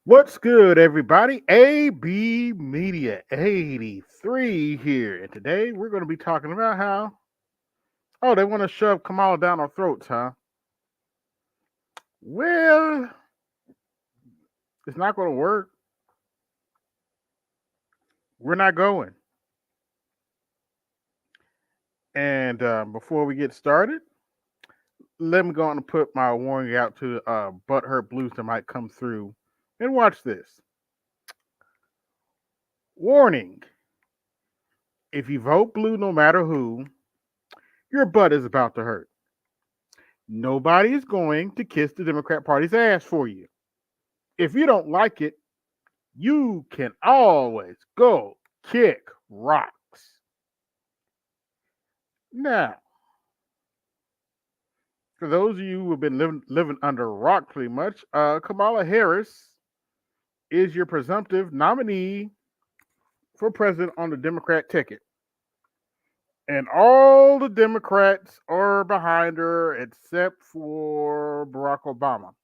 What's good, everybody? AB Media 83 here. And today we're going to be talking about how they want to shove Kamala down our throats, huh? Well, it's not going to work. We're not going. And before we get started, let me go on and put my warning out to butthurt blues that might come through. And watch this. Warning. If you vote blue no matter who, your butt is about to hurt. Nobody is going to kiss the Democrat Party's ass for you. If you don't like it, you can always go kick rocks. Now, for those of you who have been living under a rock pretty much, Kamala Harris is your presumptive nominee for president on the Democrat ticket. And all the Democrats are behind her except for Barack Obama.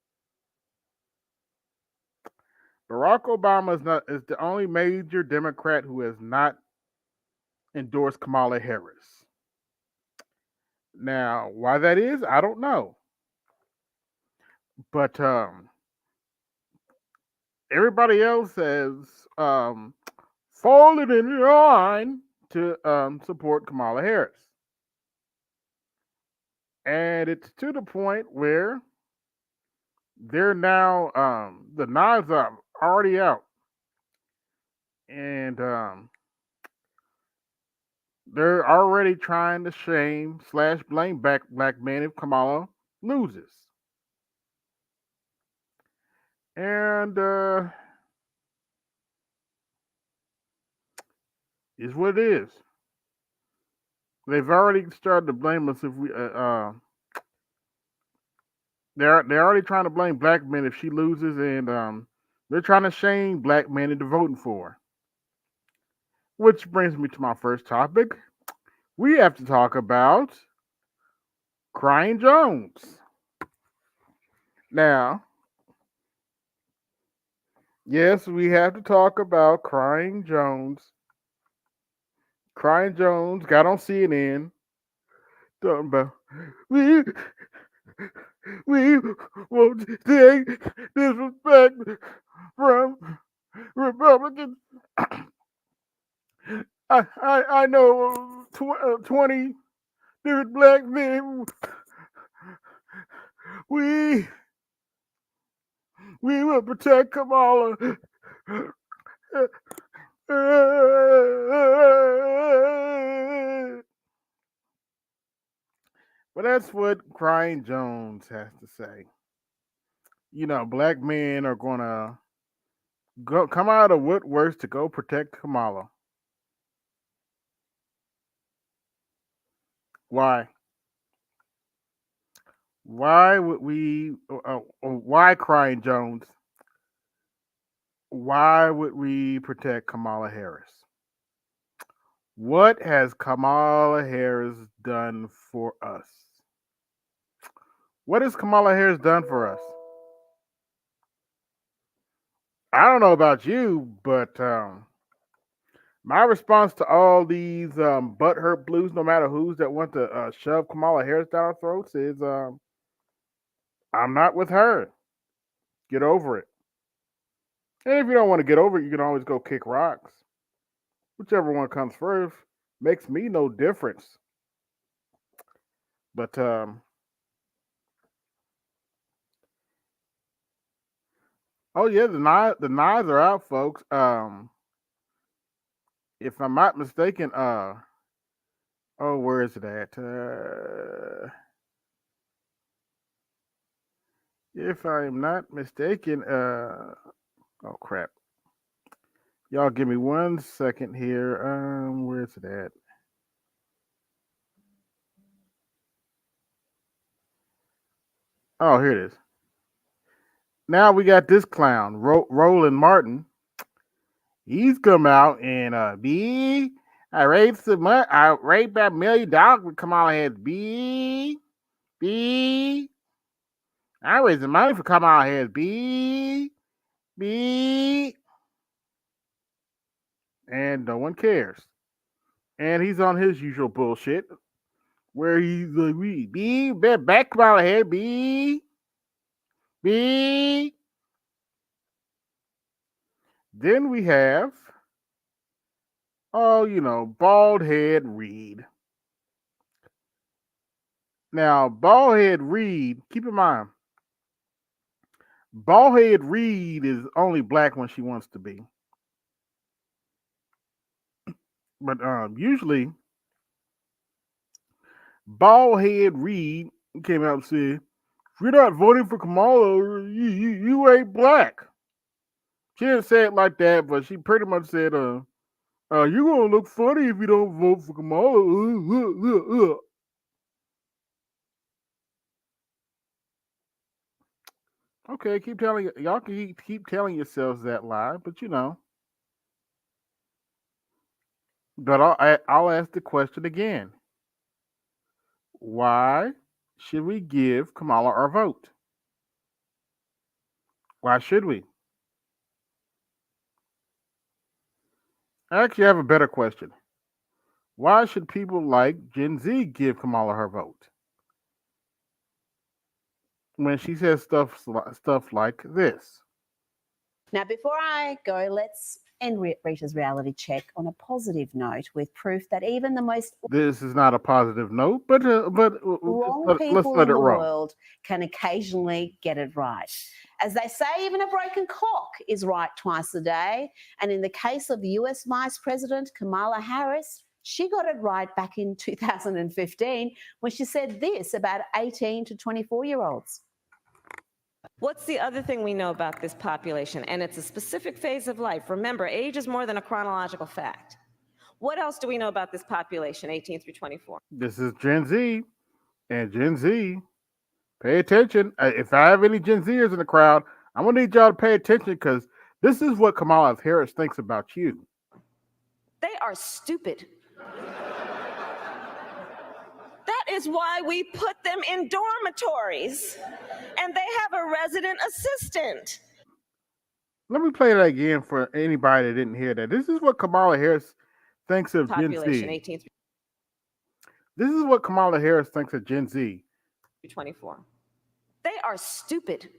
Barack Obama is the only major Democrat who has not endorsed Kamala Harris. Now, why that is, I don't know. But everybody else has fallen in line to support Kamala Harris. And it's to the point where they're now, the knives are already out. And they're already trying to shame / blame black men if Kamala loses. And is what it is. They've already started to blame us if we. They're already trying to blame black men if she loses, and they're trying to shame black men into voting for her. Which brings me to my first topic. We have to talk about Crying Jones. Now, yes, we have to talk about Crying Jones. Crying Jones got on CNN talking about we we won't take disrespect from Republicans. I know 20 different black men. We will protect Kamala. But that's what Crying Jones has to say. You know, black men are gonna come out of woodworks to go protect Kamala. Why? Why would we? Why Crying Jones? Why would we protect Kamala Harris? What has Kamala Harris done for us? What has Kamala Harris done for us? I don't know about you, but my response to all these butthurt blues, no matter who's that want to shove Kamala Harris down our throats, is I'm not with her. Get over it. And if you don't want to get over it, you can always go kick rocks. Whichever one comes first makes me no difference. But oh yeah, the knives are out, folks. If I'm not mistaken, oh, where is it at? If I am not mistaken, oh crap. Y'all give me 1 second here. Where's it at? Oh, here it is. Now we got this clown, Roland Martin. He's come out and I raised some money. I raised about $1 million with Kamala Harris. I raised the money for Kamala Harris. beep, and no one cares. And he's on his usual bullshit where he's like, beep, back Kamala head, beep, beep. Then we have, bald head Reed. Now, bald head Reed, keep in mind, bald head Reed is only black when she wants to be. But usually, bald head Reed came out and said, if you're not voting for Kamala, you ain't black. She didn't say it like that, but she pretty much said, you're going to look funny if you don't vote for Kamala. Okay, keep telling y'all can keep telling yourselves that lie, but But I'll ask the question again: why should we give Kamala our vote? Why should we? I actually have a better question. Why should people like Gen Z give Kamala her vote when she says stuff like this? Now, before I go, let's end Rita's reality check on a positive note with proof that even the most This is not a positive note, but wrong let's people let in it the roll. world can occasionally get it right. As they say, even a broken clock is right twice a day. And in the case of the US Vice President Kamala Harris, she got it right back in 2015 when she said this about 18 to 24-year-olds. What's the other thing we know about this population? And it's a specific phase of life. Remember, age is more than a chronological fact. What else do we know about this population, 18 through 24? This is Gen Z, and Gen Z, pay attention. If I have any Gen Zers in the crowd, I'm gonna need y'all to pay attention because this is what Kamala Harris thinks about you. They are stupid. That is why we put them in dormitories, and they have a resident assistant. Let me play that again for anybody that didn't hear that. This is what Kamala Harris thinks of Population, Gen Z. 18 through This is what Kamala Harris thinks of Gen Z. 24. They are stupid.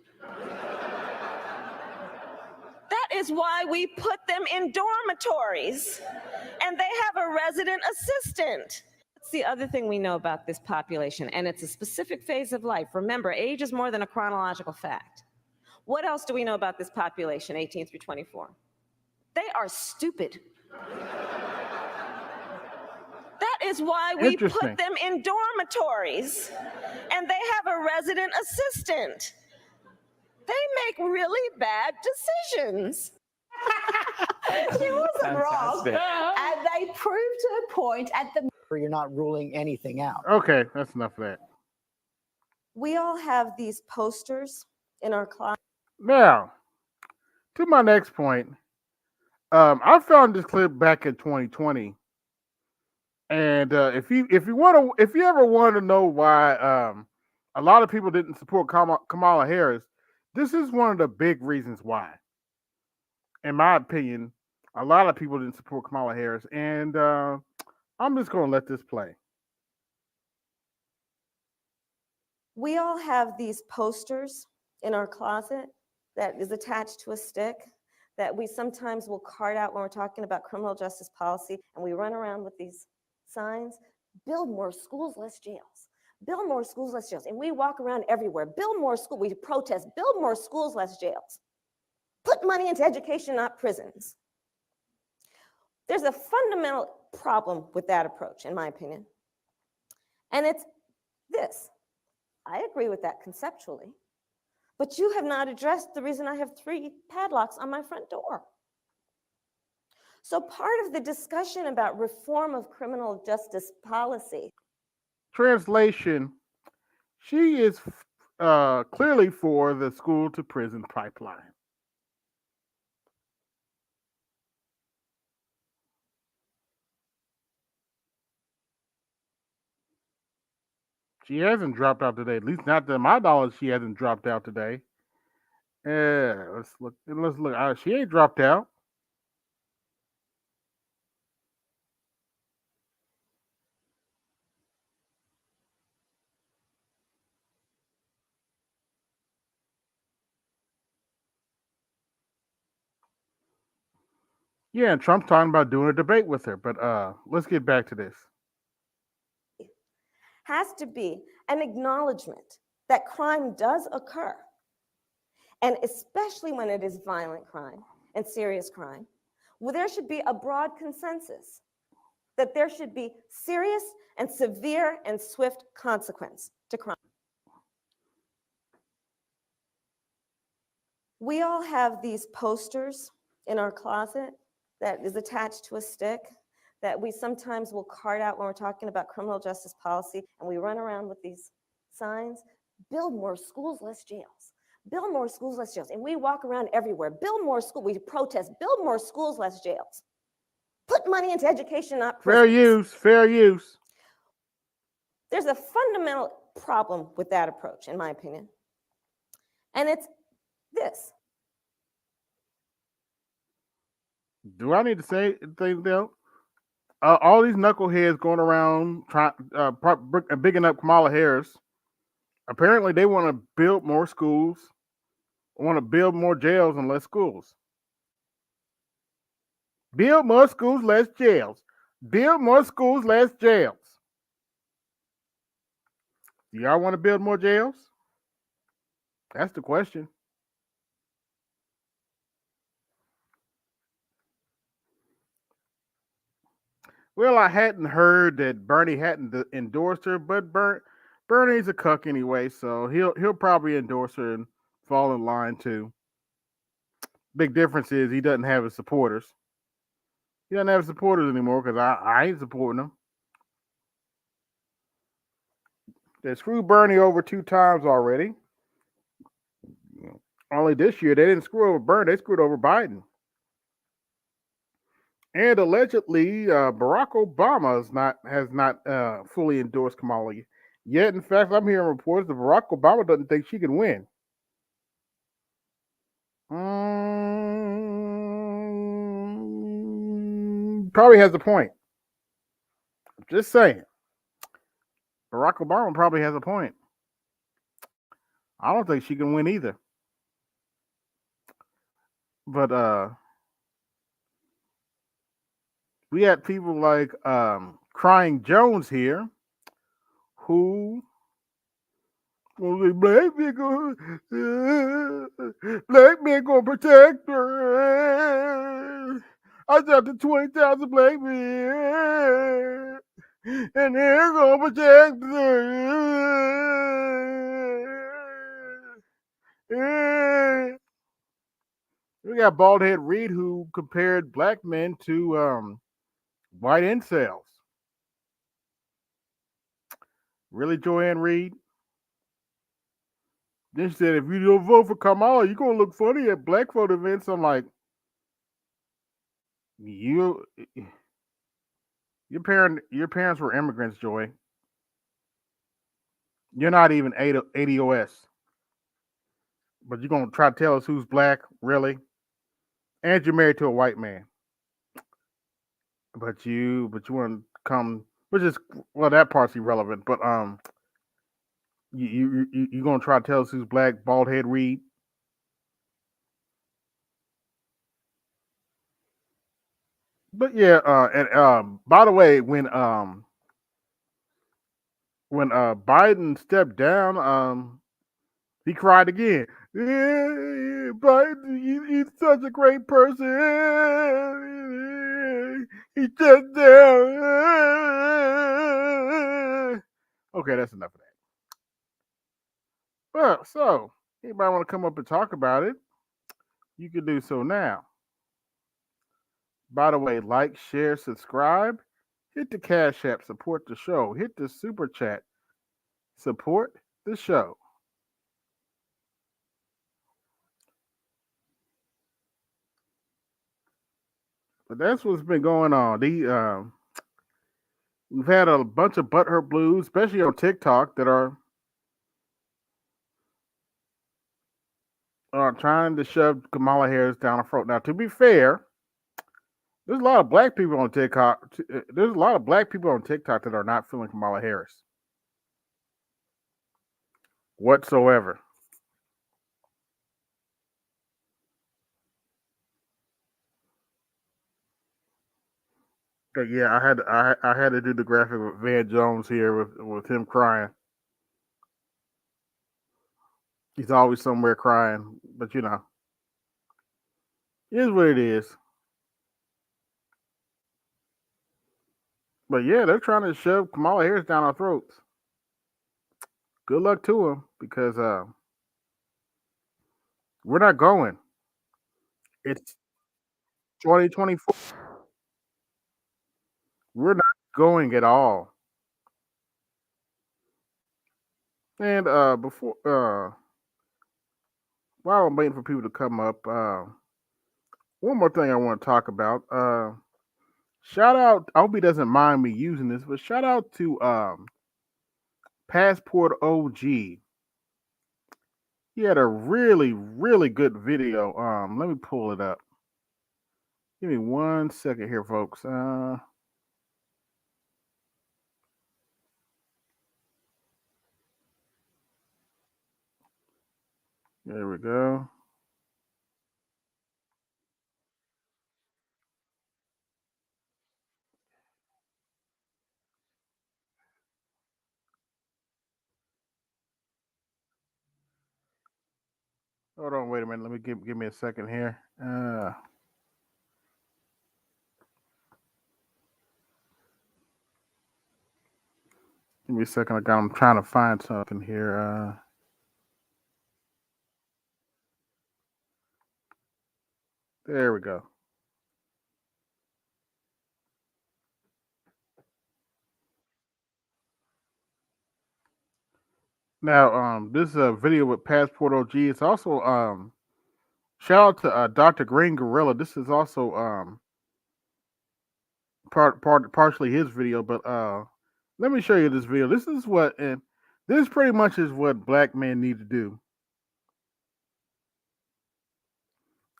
That is why we put them in dormitories, and they have a resident assistant. What's the other thing we know about this population? And it's a specific phase of life. Remember, age is more than a chronological fact. What else do we know about this population, 18 through 24? They are stupid. That is why we put them in dormitories, and they have a resident assistant. They make really bad decisions. She wasn't wrong. And they proved her point at the... You're not ruling anything out. Okay, that's enough of that. We all have these posters in our closet. Now, to my next point, I found this clip back in 2020, and if you ever want to know why a lot of people didn't support Kamala Harris, this is one of the big reasons why. In my opinion, a lot of people didn't support Kamala Harris, and I'm just going to let this play. We all have these posters in our closet that is attached to a stick that we sometimes will card out when we're talking about criminal justice policy, and we run around with these signs: build more schools, less jails. Build more schools, less jails. And we walk around everywhere. Build more schools. We protest. Build more schools, less jails. Put money into education, not prisons. There's a fundamental problem with that approach, in my opinion. And it's this. I agree with that conceptually, but you have not addressed the reason I have 3 padlocks on my front door. So part of the discussion about reform of criminal justice policy. Translation: she is clearly for the school to prison pipeline. She hasn't dropped out today. At least not to my knowledge, she hasn't dropped out today. Yeah, let's look. Let's look. She ain't dropped out. Yeah, and Trump's talking about doing a debate with her. But let's get back to this. Has to be an acknowledgement that crime does occur, and especially when it is violent crime and serious crime, well, there should be a broad consensus that there should be serious and severe and swift consequence to crime. We all have these posters in our closet that is attached to a stick that we sometimes will cart out when we're talking about criminal justice policy, and we run around with these signs: build more schools, less jails. Build more schools, less jails. And we walk around everywhere. Build more schools. We protest. Build more schools, less jails. Put money into education, not Fair prisons. use. Fair use. There's a fundamental problem with that approach, in my opinion. And it's this. Do I need to say anything else? All these knuckleheads going around trying, bigging up Kamala Harris. Apparently, they want to build more schools, want to build more jails and less schools. Build more schools, less jails. Build more schools, less jails. Do y'all want to build more jails? That's the question. Well, I hadn't heard that Bernie hadn't endorsed her, but Bernie's a cuck anyway, so he'll probably endorse her and fall in line too. Big difference is he doesn't have his supporters. He doesn't have supporters anymore because I ain't supporting him. They screwed Bernie over 2 times already. Only this year they didn't screw over Bernie; they screwed over Biden. And allegedly, Barack Obama has not fully endorsed Kamala yet. In fact, I'm hearing reports that Barack Obama doesn't think she can win. Probably has a point. Just saying. Barack Obama probably has a point. I don't think she can win either. But we had people like Crying Jones here who well, black men gonna protect her. I got the 20,000 black men, and they're gonna protect her. We got Baldhead Reed who compared black men to white incels. Really, Joanne Reed? Then she said, if you don't vote for Kamala, you're gonna look funny at black vote events. I'm like, you, your parents were immigrants, Joy. You're not even ADOS, but you're gonna try to tell us who's black, really? And you're married to a white man, but you want to come, which is well, that part's irrelevant. But you gonna try to tell us who's black, bald head Reed? But yeah, and by the way, when Biden stepped down, he cried again. Yeah, Biden, he's such a great person. He stepped down. Okay, that's enough of that. Well, so anybody want to come up and talk about it? You can do so now. By the way, like, share, subscribe. Hit the Cash App, support the show. Hit the Super Chat, support the show. But that's what's been going on. We've had a bunch of butthurt blues, especially on TikTok, that are trying to shove Kamala Harris down her throat. Now, to be fair, there's a lot of black people on TikTok. There's a lot of black people on TikTok that are not feeling Kamala Harris whatsoever. But yeah, I had to do the graphic with Van Jones here with him crying. He's always somewhere crying, but it is what it is. But yeah, they're trying to shove Kamala Harris down our throats. Good luck to them because we're not going. It's 2024. We're not going at all. And before while I'm waiting for people to come up, one more thing I want to talk about. Shout out. I hope he doesn't mind me using this, but shout out to Passport OG. He had a really, really good video. Let me pull it up. Give me 1 second here, folks. There we go. Hold on, wait a minute. Let me give me a second here. Give me a second. I'm trying to find something here. There we go. Now, this is a video with Passport OG. It's also shout out to Dr. Green Gorilla. This is also partially his video, but let me show you this video. This is what, and this pretty much is what black men need to do,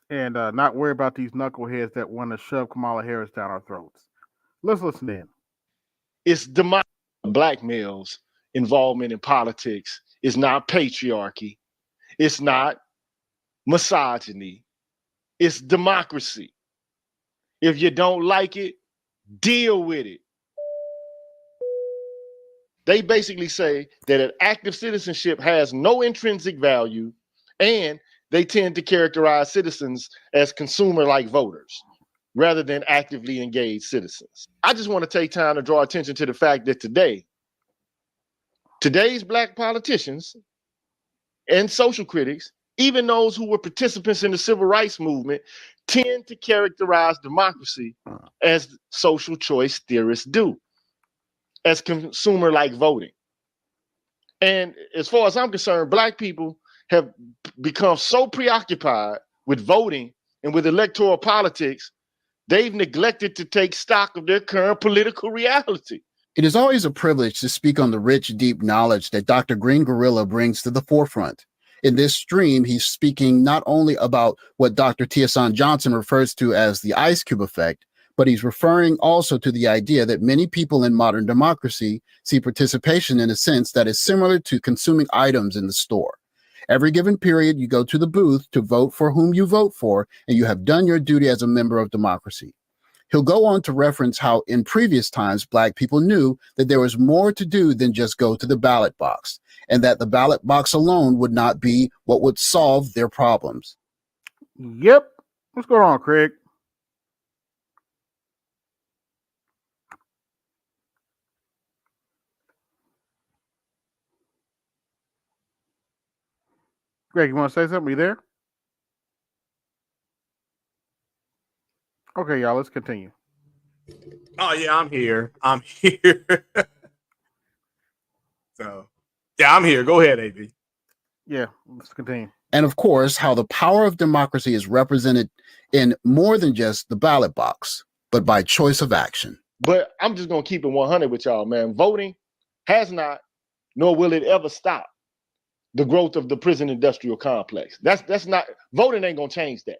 and not worry about these knuckleheads that want to shove Kamala Harris down our throats. Let's listen in. It's black males' involvement in politics is not patriarchy. It's not misogyny. It's democracy. If you don't like it, deal with it. They basically say that an active citizenship has no intrinsic value, and they tend to characterize citizens as consumer-like voters rather than actively engaged citizens. I just want to take time to draw attention to the fact that today's black politicians and social critics, even those who were participants in the civil rights movement, tend to characterize democracy as social choice theorists do, as consumer-like voting. And as far as I'm concerned, black people have become so preoccupied with voting and with electoral politics, they've neglected to take stock of their current political reality. It is always a privilege to speak on the rich, deep knowledge that Dr. Green Gorilla brings to the forefront. In this stream, he's speaking not only about what Dr. Tiesan Johnson refers to as the ice cube effect, but he's referring also to the idea that many people in modern democracy see participation in a sense that is similar to consuming items in the store. Every given period, you go to the booth to vote for whom you vote for, and you have done your duty as a member of democracy. He'll go on to reference how in previous times, black people knew that there was more to do than just go to the ballot box, and that the ballot box alone would not be what would solve their problems. Yep. What's going on, Craig? Greg, you want to say something? You there? Okay, y'all, let's continue. Oh yeah, I'm here. I'm here. So yeah, I'm here. Go ahead, AB. Yeah, let's continue. And of course, how the power of democracy is represented in more than just the ballot box, but by choice of action. But I'm just going to keep it 100 with y'all, man. Voting has not, nor will it ever stop. the growth of the prison industrial complex. That's not, voting ain't gonna change that.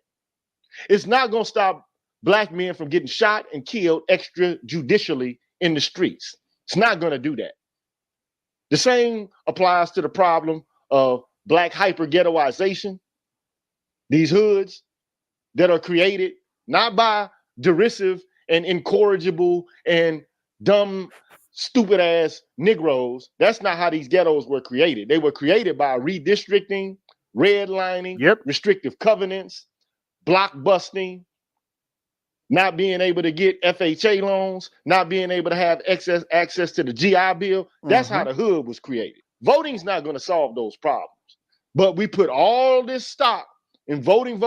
It's not gonna stop black men from getting shot and killed extrajudicially in the streets. It's not gonna do that. The same applies to the problem of black hyper ghettoization. These hoods that are created not by derisive and incorrigible and dumb, stupid ass Negroes. That's not how these ghettos were created. They were created by redistricting, redlining, Yep. restrictive covenants, block busting, not being able to get FHA loans, not being able to have access to the GI Bill. That's how the hood was created. Voting's not going to solve those problems. But we put all this stock in voting.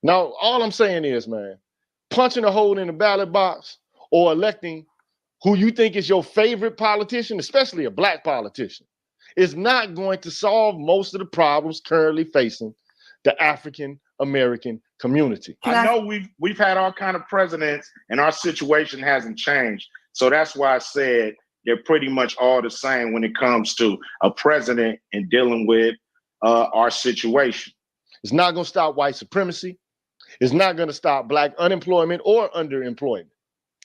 Now, all I'm saying is, man, punching a hole in the ballot box or electing who you think is your favorite politician, especially a black politician, is not going to solve most of the problems currently facing the African American community. I know we've had all kind of presidents and our situation hasn't changed. So that's why I said they're pretty much all the same when it comes to a president and dealing with our situation. It's not going to stop white supremacy. It's not going to stop black unemployment or underemployment.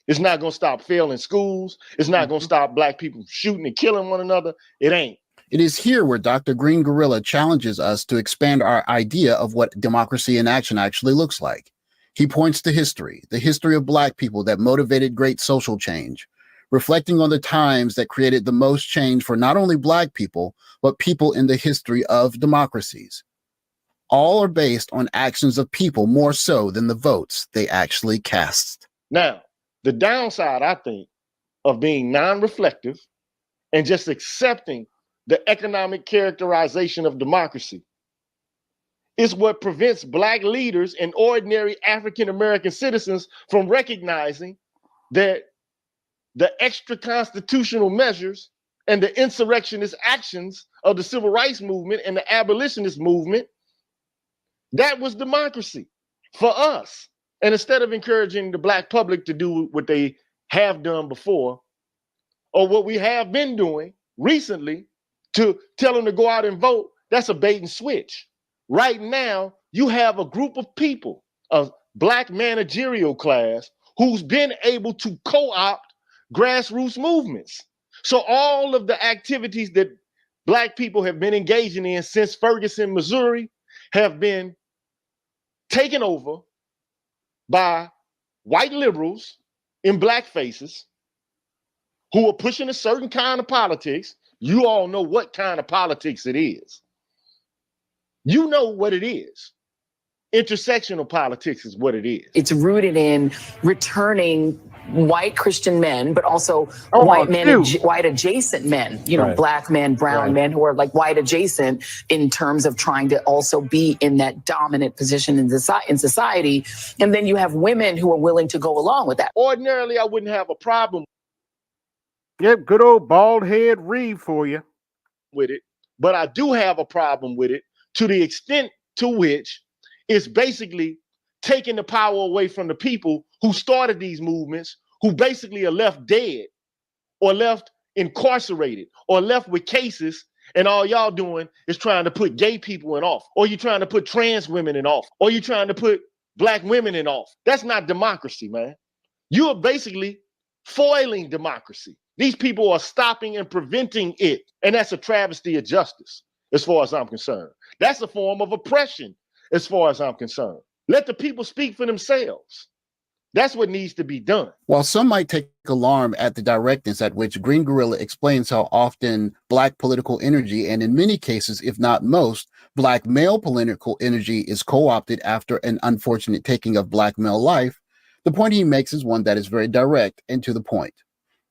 It's not going to stop failing schools. It's not going to stop black people shooting and killing one another. It ain't. It is here where Dr. Green Gorilla challenges us to expand our idea of what democracy in action actually looks like. He points to history, the history of black people that motivated great social change, reflecting on the times that created the most change for not only black people, but people in the history of democracies. All are based on actions of people more so than the votes they actually cast. Now, the downside, I think, of being non-reflective and just accepting the economic characterization of democracy is what prevents black leaders and ordinary African-American citizens from recognizing that the extra constitutional measures and the insurrectionist actions of the civil rights movement and the abolitionist movement, that was democracy for us. And instead of encouraging the black public to do what they have done before, or what we have been doing recently, to tell them to go out and vote, that's a bait and switch. Right now, you have a group of people, a black managerial class, who's been able to co-opt grassroots movements. So all of the activities that black people have been engaging in since Ferguson, Missouri, have been taken over by white liberals in black faces who are pushing a certain kind of politics. You all know what kind of politics it is. You know what it is. Intersectional politics is what it is. It's rooted in returning white Christian men, but also white men, white adjacent men, you know, black men, brown men who are like white adjacent in terms of trying to also be in that dominant position in society. And then you have women who are willing to go along with that. Ordinarily, I wouldn't have a problem. Yep, good old bald head Reeve for you. With it, but I do have a problem with it to the extent to which it's basically taking the power away from the people who started these movements, who basically are left dead or left incarcerated or left with cases, and all y'all doing is trying to put gay people in office, or you're trying to put trans women in office, or you're trying to put black women in office. That's not democracy, man. You are basically foiling democracy. These people are stopping and preventing it. And that's a travesty of justice, as far as I'm concerned. That's a form of oppression, as far as I'm concerned. Let the people speak for themselves. That's what needs to be done. While some might take alarm at the directness at which Green Gorilla explains how often black political energy, and in many cases, if not most, black male political energy is co-opted after an unfortunate taking of black male life, the point he makes is one that is very direct and to the point.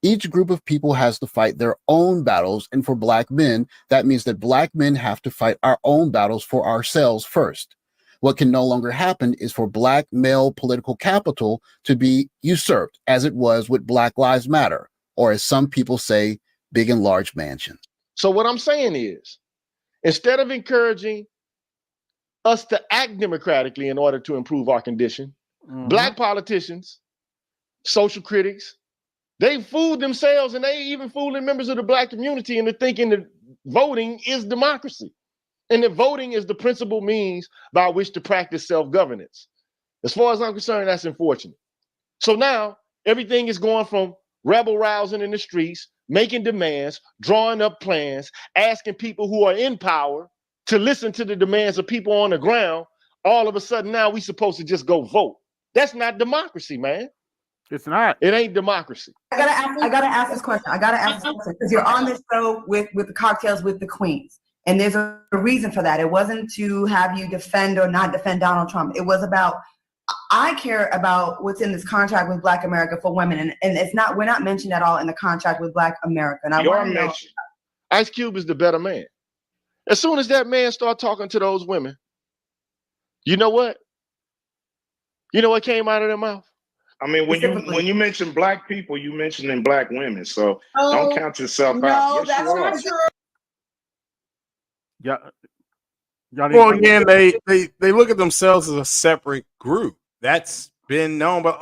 Each group of people has to fight their own battles, and for black men, that means that black men have to fight our own battles for ourselves first. What can no longer happen is for black male political capital to be usurped, as it was with Black Lives Matter, or as some people say, big and large mansions. So what I'm saying is, instead of encouraging us to act democratically in order to improve our condition, black politicians, social critics, They fooled themselves, and they even fooling members of the black community into thinking that voting is democracy, and that voting is the principal means by which to practice self-governance. As far as I'm concerned, that's unfortunate. So now everything is going from rebel rousing in the streets, making demands, drawing up plans, asking people who are in power to listen to the demands of people on the ground. All of a sudden now we supposed to just go vote. That's not democracy, man. It's not. It ain't democracy. I gotta ask this question. Because you're on this show with the cocktails with the queens. And there's a reason for that. It wasn't to have you defend or not defend Donald Trump. It was about, I care about what's in this contract with Black America for women. And it's not, we're not mentioned at all in the contract with Black America. And I want to know. Ice Cube is the better man. As soon as that man start talking to those women, you know what? You know what came out of their mouth? I mean, when you mention black people, you mentioning black women. So don't count yourself out. No, that's not true. Yeah. Well, again, they look at themselves as a separate group. That's been known. But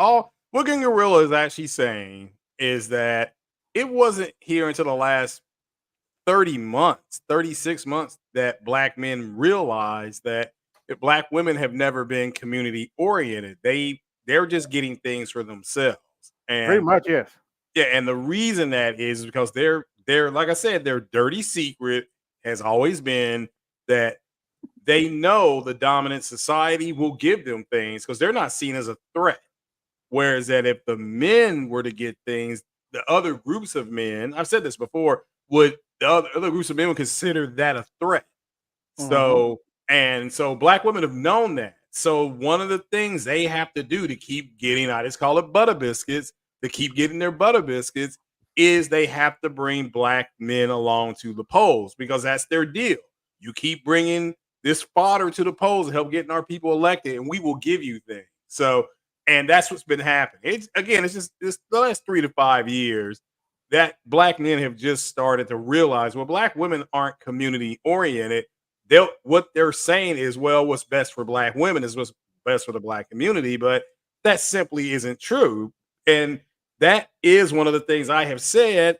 what Green Gorilla is actually saying is that it wasn't here until the last 30 months, 36 months that black men realized that black women have never been community oriented. They're just getting things for themselves. And pretty much, yes. Yeah, and the reason that is because they're like I said, their dirty secret has always been that they know the dominant society will give them things because they're not seen as a threat. Whereas that if the men were to get things, the other groups of men, I've said this before, the other groups of men would consider that a threat. So black women have known that. So one of the things they have to do to keep getting, I just call it butter biscuits, to keep getting their butter biscuits is they have to bring black men along to the polls because that's their deal. You keep bringing this fodder to the polls to help getting our people elected and we will give you things. So, and that's what's been happening. It's the last 3 to 5 years that black men have just started to realize, well, black women aren't community oriented. What they're saying is, well, what's best for black women is what's best for the black community, but that simply isn't true. And that is one of the things I have said,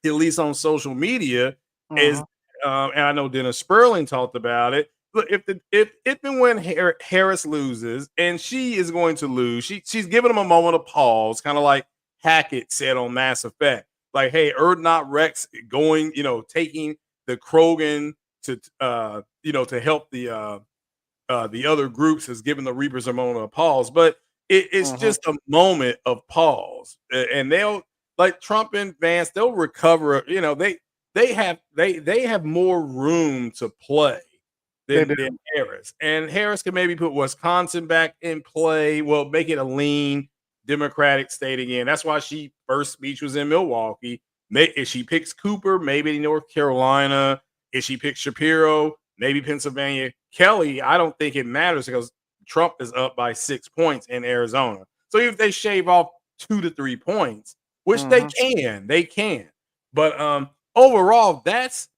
at least on social media, is, and I know Dennis Sperling talked about it. Look, if and when Harris loses, and she is going to lose, she's giving them a moment of pause, kind of like Hackett said on Mass Effect, like, hey, Erdnot Rex going, taking the Krogan to to help the other groups has given the Reapers a moment of pause, but it's just a moment of pause, and they'll, like Trump and Vance, they'll recover. They have more room to play than Harris, and Harris can maybe put Wisconsin back in play. Well, make it a lean Democratic state again. That's why she first speech was in Milwaukee. If she picks Cooper, maybe North Carolina. If she picks Shapiro, maybe Pennsylvania. Kelly, I don't think it matters because Trump is up by 6 points in Arizona. So if they shave off 2 to 3 points, which they can. But overall, that's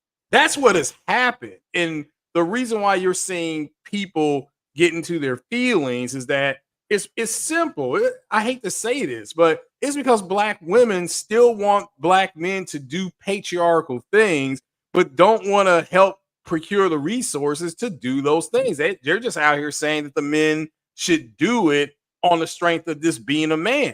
what has happened. And the reason why you're seeing people get into their feelings is that it's simple. I hate to say this, but it's because black women still want black men to do patriarchal things, but don't want to help procure the resources to do those things. They're just out here saying that the men should do it on the strength of this being a man,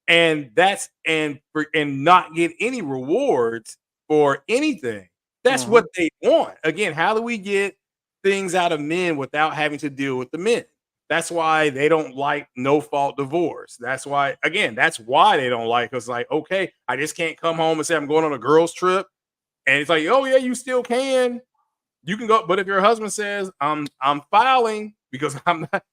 and not get any rewards for anything. That's what they want. Again, how do we get things out of men without having to deal with the men? That's why they don't like no-fault divorce. That's why they don't like us. Like, okay, I just can't come home and say I'm going on a girls' trip. And it's like, oh yeah, you still can. You can go, but if your husband says, I'm filing because I'm not,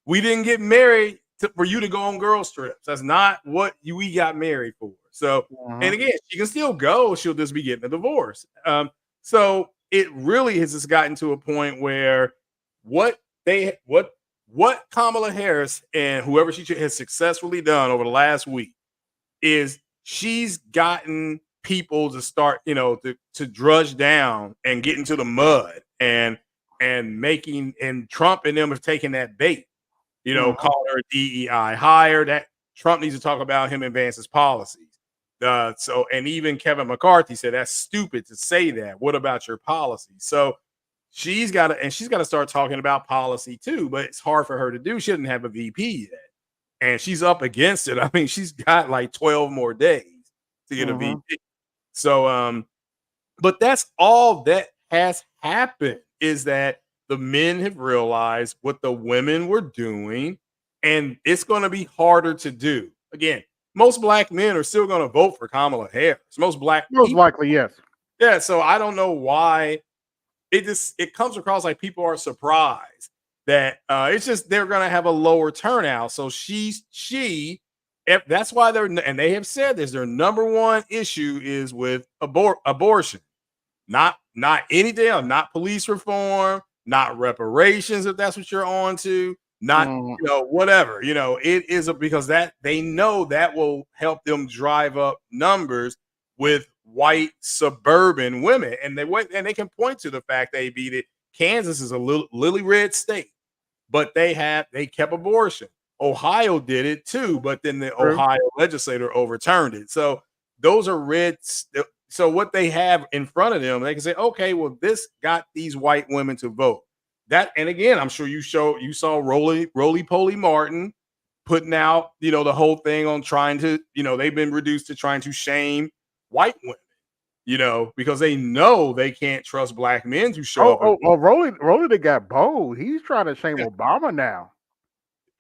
we didn't get married for you to go on girls' trips. That's not what we got married for. So, and again, she can still go. She'll just be getting a divorce. So it really has just gotten to a point where what Kamala Harris and whoever she has successfully done over the last week is she's gotten people to start, to drudge down and get into the mud and Trump and them have taken that bait, call her a DEI hire. That Trump needs to talk about him and Vance's policies. So, and even Kevin McCarthy said that's stupid to say that. What about your policy? So she's got to start talking about policy too, but it's hard for her to do. She doesn't have a VP yet, and she's up against it. I mean, she's got like 12 more days to get a VP. So, but that's all that has happened, is that the men have realized what the women were doing, and it's going to be harder to do. Again, most black men are still going to vote for Kamala Harris. Most likely, yes. Yeah, so I don't know why it comes across like people are surprised that it's just they're going to have a lower turnout. So that's why and they have said this, their number one issue is with abortion. Not anything else, not police reform, not reparations, if that's what you're on to, not whatever. It is because that they know that will help them drive up numbers with white suburban women, and they can point to the fact they beat it. Kansas is a lily red state, but they kept abortion. Ohio did it too, but then the Ohio legislator overturned it. So those are red. So what they have in front of them, they can say, okay, well, this got these white women to vote. That, and again, I'm sure you saw Roly Poly Martin putting out, the whole thing on trying to, they've been reduced to trying to shame white women, because they know they can't trust black men to show up. Roly, they got bold. He's trying to shame Obama now.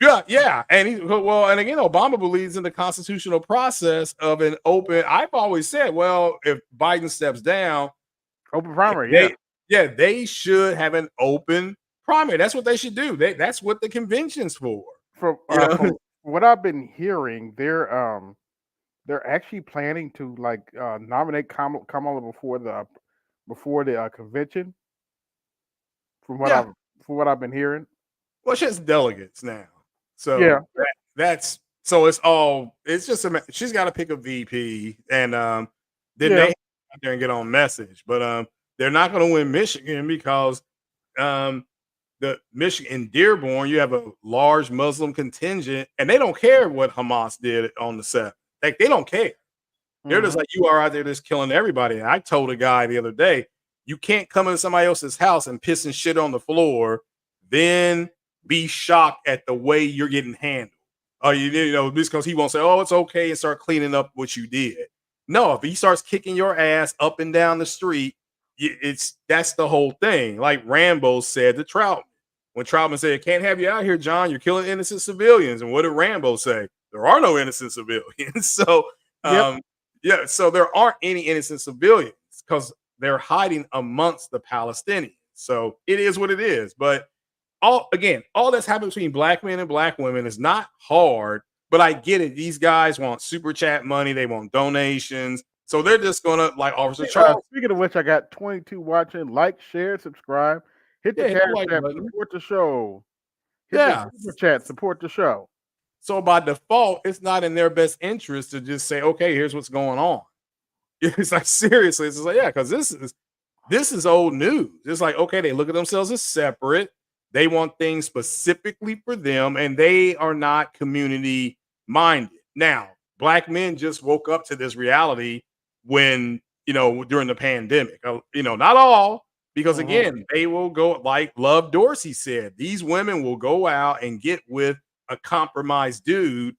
Yeah, and and again, Obama believes in the constitutional process of an open. I've always said, well, if Biden steps down, open primary, they should have an open primary. That's what they should do. That's what the convention's for. From what I've been hearing, they're actually planning to nominate Kamala before the convention. From what I've been hearing. Well, she has delegates now. So yeah, it's just she's got to pick a VP, and then they out there and get on message. But they're not going to win Michigan because the Michigan in Dearborn, you have a large Muslim contingent, and they don't care what Hamas did on the 7th. Like, they don't care. They're just like, you are out there just killing everybody. And I told a guy the other day, you can't come into somebody else's house and piss and shit on the floor, then be shocked at the way you're getting handled. Because he won't say, oh, it's okay, and start cleaning up what you did. No, if he starts kicking your ass up and down the street, that's the whole thing. Like Rambo said to Troutman. When Troutman said, can't have you out here, John, you're killing innocent civilians. And what did Rambo say? There are no innocent civilians. So, so there aren't any innocent civilians because they're hiding amongst the Palestinians. So it is what it is. But all that's happened between black men and black women is not hard, but I get it. These guys want super chat money. They want donations. So they're just going to Officer Charles. Speaking of which, I got 22 watching. Like, share, subscribe. Hit the cash app, support the show. Hit the super chat, support the show. So by default, it's not in their best interest to just say, okay, here's what's going on. It's like, seriously, it's like, because this is old news. It's like, okay, they look at themselves as separate. They want things specifically for them, and they are not community minded. Now, black men just woke up to this reality when, during the pandemic, not all, because again, they will go, like Love Dorsey said, these women will go out and get with a compromised dude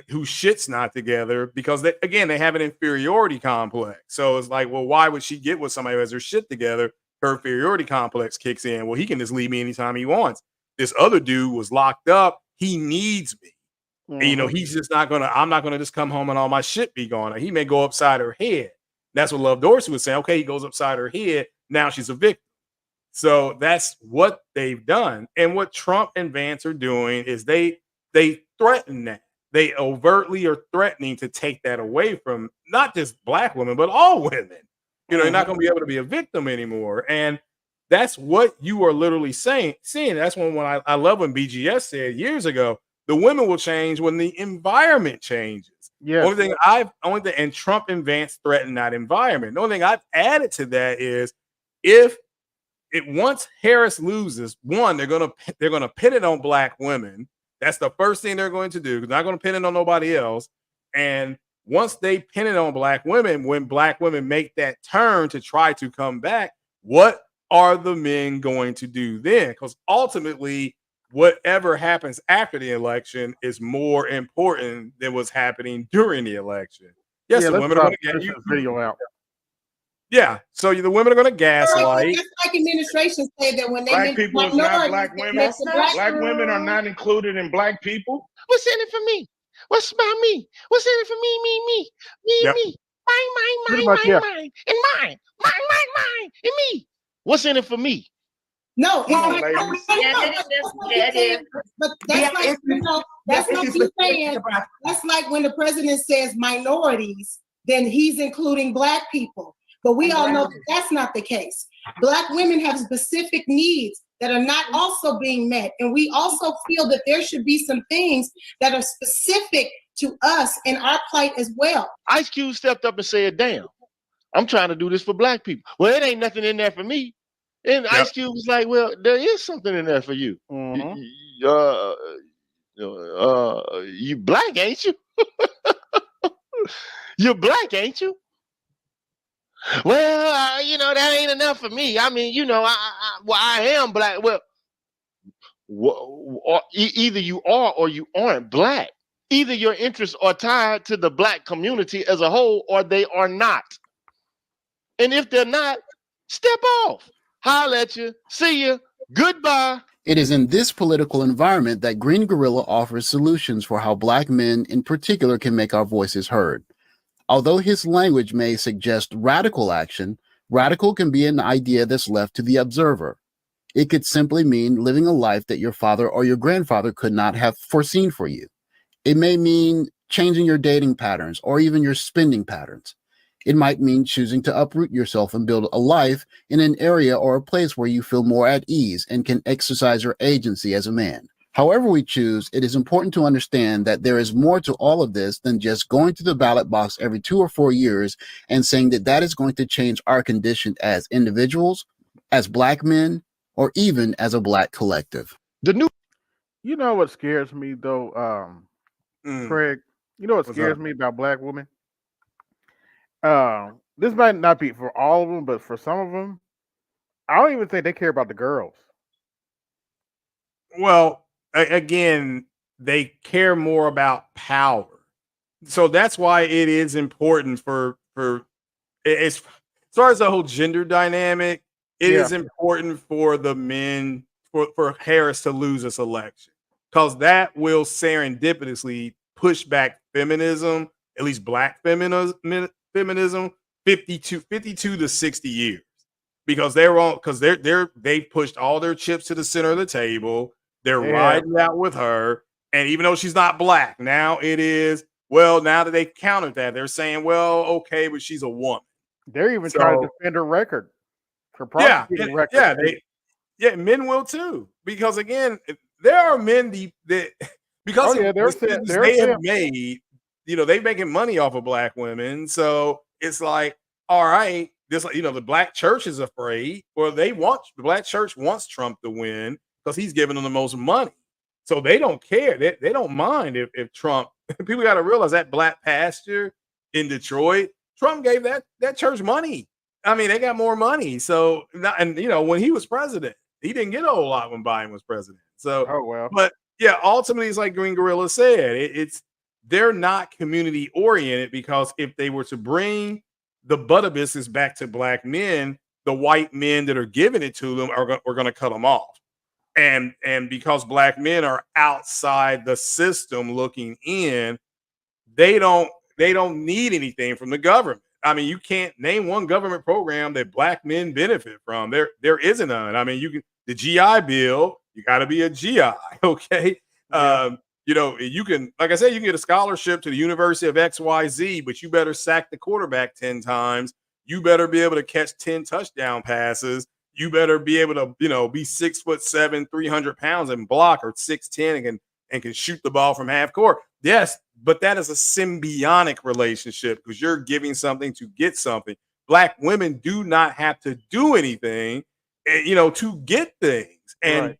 who shit's not together because they have an inferiority complex. So it's like, well, why would she get with somebody who has their shit together? Her inferiority complex kicks in. Well, he can just leave me anytime he wants. This other dude was locked up. He needs me. And, he's just I'm not going to just come home and all my shit be gone. He may go upside her head. That's what Love Dorsey was saying. Okay, he goes upside her head. Now she's a victim. So that's what they've done. And what Trump and Vance are doing is they threaten that. They overtly are threatening to take that away from not just black women, but all women. You're not going to be able to be a victim anymore. And that's what you are literally seeing. That's when I love when BGS said years ago, the women will change when the environment changes. Yeah. And Trump and Vance threaten that environment. The only thing I've added to that is once Harris loses, one, they're gonna pin it on black women. That's the first thing they're going to do. They're not going to pin it on nobody else. And once they pin it on black women, when black women make that turn to try to come back, what are the men going to do then? Because ultimately, whatever happens after the election is more important than what's happening during the election. Yes, Yeah, the let's women are going to push this video out. Yeah, so the women are going to gaslight. That's like administration said that when they Black make people is not minorities, black they women. make the black Black women are not included in black people. What's in it for me? What's about me? What's in it for me? Yep. Me. Pretty much, yeah. Mine, and mine, and me. What's in it for me? No, Come on, it's ladies. but that's like, you know, that's like you saying, that's like when the president says minorities, then he's including black people. But we all know that that's not the case. Black women have specific needs that are not also being met. And we also feel that there should be some things that are specific to us and our plight as well. Ice Cube stepped up and said, damn, I'm trying to do this for black people. Well, it ain't nothing in there for me. And Ice Cube was like, well, there is something in there for you. You black, ain't you? You're black, ain't you? Well, you know, that ain't enough for me. I mean, you know, I am black. Well, either you are or you aren't black. Either your interests are tied to the black community as a whole or they are not. And if they're not, step off. Holler at you. See you. Goodbye. It is in this political environment that Green Gorilla offers solutions for how black men in particular can make our voices heard. Although his language may suggest radical action, radical can be an idea that's left to the observer. It could simply mean living a life that your father or your grandfather could not have foreseen for you. It may mean changing your dating patterns or even your spending patterns. It might mean choosing to uproot yourself and build a life in an area or a place where you feel more at ease and can exercise your agency as a man. However we choose, it is important to understand that there is more to all of this than just going to the ballot box every 2 or 4 years and saying that that is going to change our condition as individuals, as black men, or even as a black collective. You know what scares me though, Craig? You know what scares me about black women? This might not be for all of them, but for some of them, I don't even think they care about the girls. Well, again, they care more about power. So that's why it is important for as far as the whole gender dynamic, it is important for the men for Harris to lose this election, because that will serendipitously push back feminism, at least black feminism, 52 to 60 years, because they've pushed all their chips to the center of the table. They're riding out with her, and even though she's not black, now it is. Well, now that they countered that, they're saying, well, okay, but she's a woman. They're even trying to defend her record. Her prosecuting record. Men will too, because again, there are men that because of the decisions they have made, you know, they're making money off of black women. So it's like, all right, this, you know, the black church is afraid, or the black church wants Trump to win because he's giving them the most money. So they don't care. They don't mind if Trump. People got to realize that black pastor in Detroit, Trump gave that church money. I mean, they got more money. So, and you know, when he was president, he didn't get a whole lot when Biden was president. So, but yeah, ultimately, it's like Green Gorilla said, they're not community oriented, because if they were to bring the butter business back to black men, the white men that are giving it to them are going to cut them off. And because black men are outside the system looking in, they don't need anything from the government. I mean, you can't name one government program that black men benefit from. There isn't none. I mean, the GI Bill, you got to be a GI, okay? You know, you can, like I said, you can get a scholarship to the University of XYZ, but you better sack the quarterback 10 times. You better be able to catch 10 touchdown passes. You better be able to, you know, be 6'7", 300 pounds and block, or 6'10" and can shoot the ball from half court. Yes, but that is a symbiotic relationship, because you're giving something to get something. Black women do not have to do anything, you know, to get things. And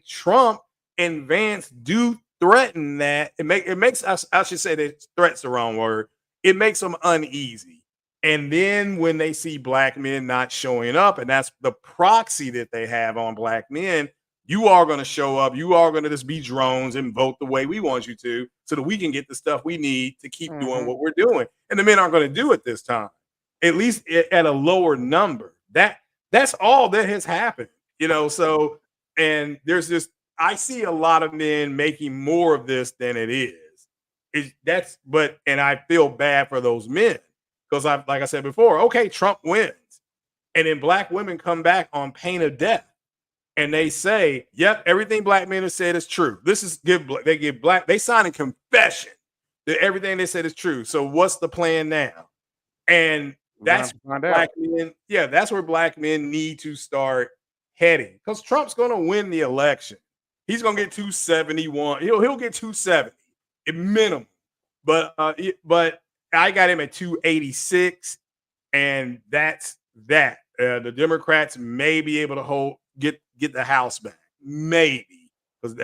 Trump and Vance do threaten that. It makes us, I should say that threat's the wrong word. it makes them uneasy. And then when they see black men not showing up, and that's the proxy that they have on black men, you are going to show up. You are going to just be drones and vote the way we want you to, so that we can get the stuff we need to keep doing what we're doing. And the men aren't going to do it this time, at least at a lower number. That's all that has happened, So, and there's this. I see a lot of men making more of this than it is. And I feel bad for those men because like I said before, okay, Trump wins, and then black women come back on pain of death. And they say, yep, everything black men have said is true. They sign a confession that everything they said is true. So what's the plan now? And that's black men. Yeah, that's where black men need to start heading, because Trump's going to win the election. He's going to get 271. He'll get 270 at minimum. But I got him at 286, and that's that. The Democrats may be able to get the House back, maybe, because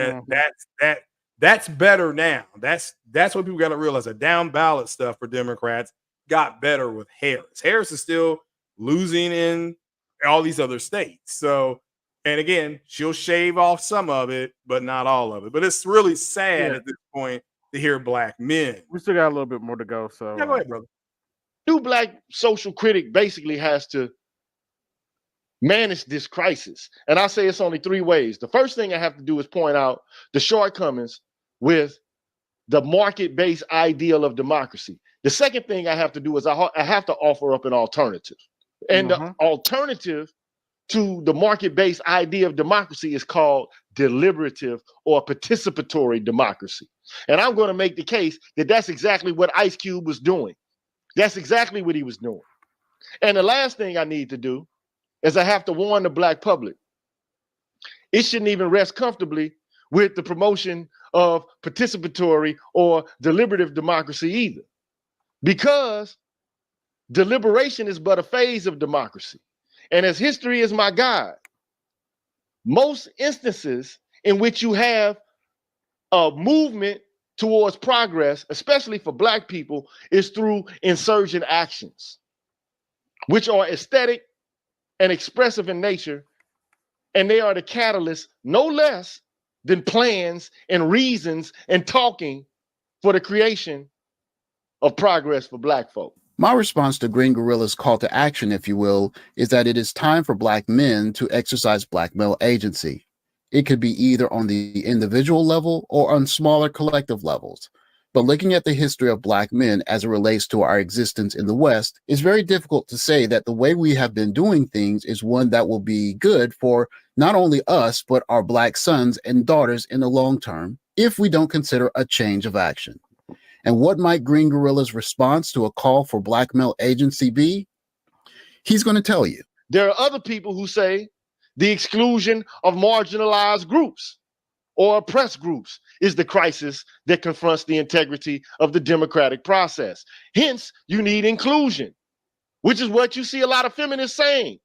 that's better now. That's what people got to realize. The down ballot stuff for Democrats got better with Harris. Harris is still losing in all these other states. So, and again, she'll shave off some of it, but not all of it. But it's really sad at this point to hear black men. We still got a little bit more to go. So yeah, go ahead, brother. New black social critic basically has to manage this crisis. And I say it's only three ways. The first thing I have to do is point out the shortcomings with the market-based ideal of democracy. The second thing I have to do is I have to offer up an alternative. And the alternative to the market-based idea of democracy is called deliberative or participatory democracy. And I'm going to make the case that that's exactly what Ice Cube was doing. That's exactly what he was doing. And the last thing I need to do is I have to warn the black public. It shouldn't even rest comfortably with the promotion of participatory or deliberative democracy either, because deliberation is but a phase of democracy. And as history is my guide, most instances in which you have a movement towards progress, especially for black people, is through insurgent actions, which are aesthetic and expressive in nature, and they are the catalyst no less than plans and reasons and talking for the creation of progress for black folk. My response to Green Gorilla's call to action, if you will, is that it is time for black men to exercise black male agency. It could be either on the individual level or on smaller collective levels. But looking at the history of black men as it relates to our existence in the West, it's very difficult to say that the way we have been doing things is one that will be good for not only us, but our black sons and daughters in the long term, if we don't consider a change of action. And what might Green Gorilla's response to a call for black male agency be? He's going to tell you. There are other people who say the exclusion of marginalized groups or oppressed groups is the crisis that confronts the integrity of the democratic process. Hence, you need inclusion, which is what you see a lot of feminists saying.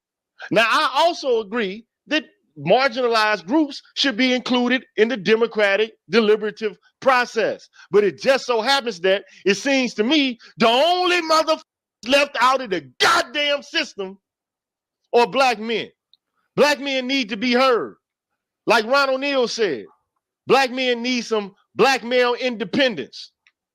Now, I also agree that marginalized groups should be included in the democratic deliberative process. But it just so happens that it seems to me the only motherfuckers left out of the goddamn system are black men. Black men need to be heard. Like Ron O'Neal said, black men need some black male independence.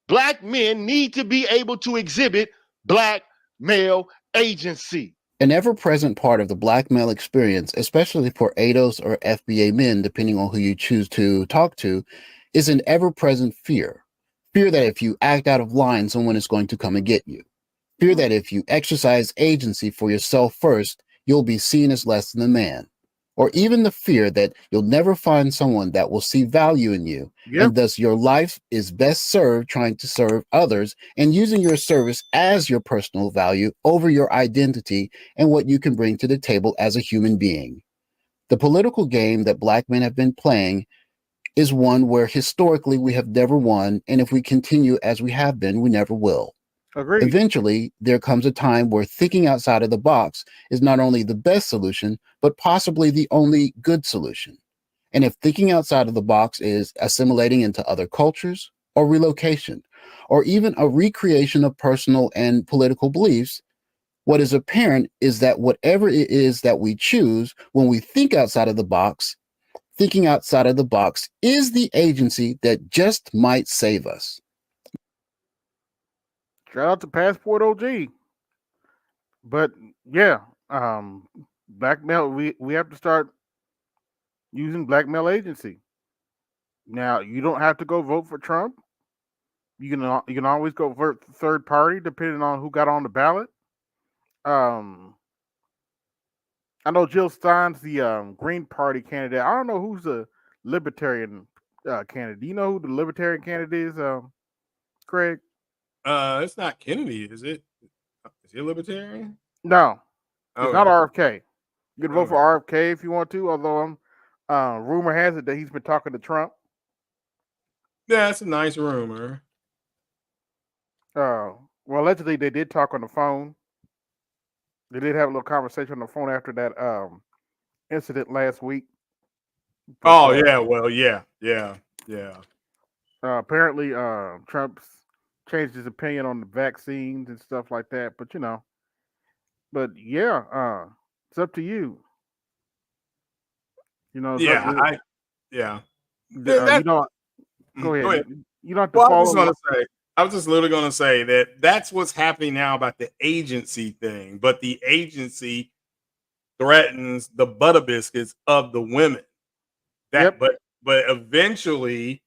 Black men need to be able to exhibit black male agency. An ever-present part of the black male experience, especially for ADOS or FBA men, depending on who you choose to talk to, is an ever-present fear. Fear that if you act out of line, someone is going to come and get you. Fear that if you exercise agency for yourself first, you'll be seen as less than a man. Or even the fear that you'll never find someone that will see value in you, and thus your life is best served trying to serve others and using your service as your personal value over your identity and what you can bring to the table as a human being. The political game that black men have been playing is one where historically we have never won, and if we continue as we have been, we never will. Agreed. Eventually, there comes a time where thinking outside of the box is not only the best solution, but possibly the only good solution. And if thinking outside of the box is assimilating into other cultures or relocation, or even a recreation of personal and political beliefs. What is apparent is that whatever it is that we choose when we think outside of the box, thinking outside of the box is the agency that just might save us. Shout out to Passport OG. But yeah, blackmail. We have to start using blackmail agency. Now you don't have to go vote for Trump. You can always go vote third party depending on who got on the ballot. Um, I know Jill Stein's the Green Party candidate. I don't know who's the Libertarian candidate. Do you know who the Libertarian candidate is, Craig? It's not Kennedy, is it? Is he a libertarian? No, it's not Okay. RFK. You can vote for Okay. RFK if you want to, although rumor has it that he's been talking to Trump. Yeah, it's a nice rumor. Well, allegedly they did talk on the phone. They did have a little conversation on the phone after that incident last week. But, Oh yeah, well yeah. apparently, Trump's changed his opinion on the vaccines and stuff like that. But yeah, it's up to you. It's up to, Yeah. you know. Go ahead. Go ahead. You don't have to Well, follow. I was just literally going to say that that's what's happening now about the agency thing, but the agency threatens the butter biscuits of the women. Yep. But eventually,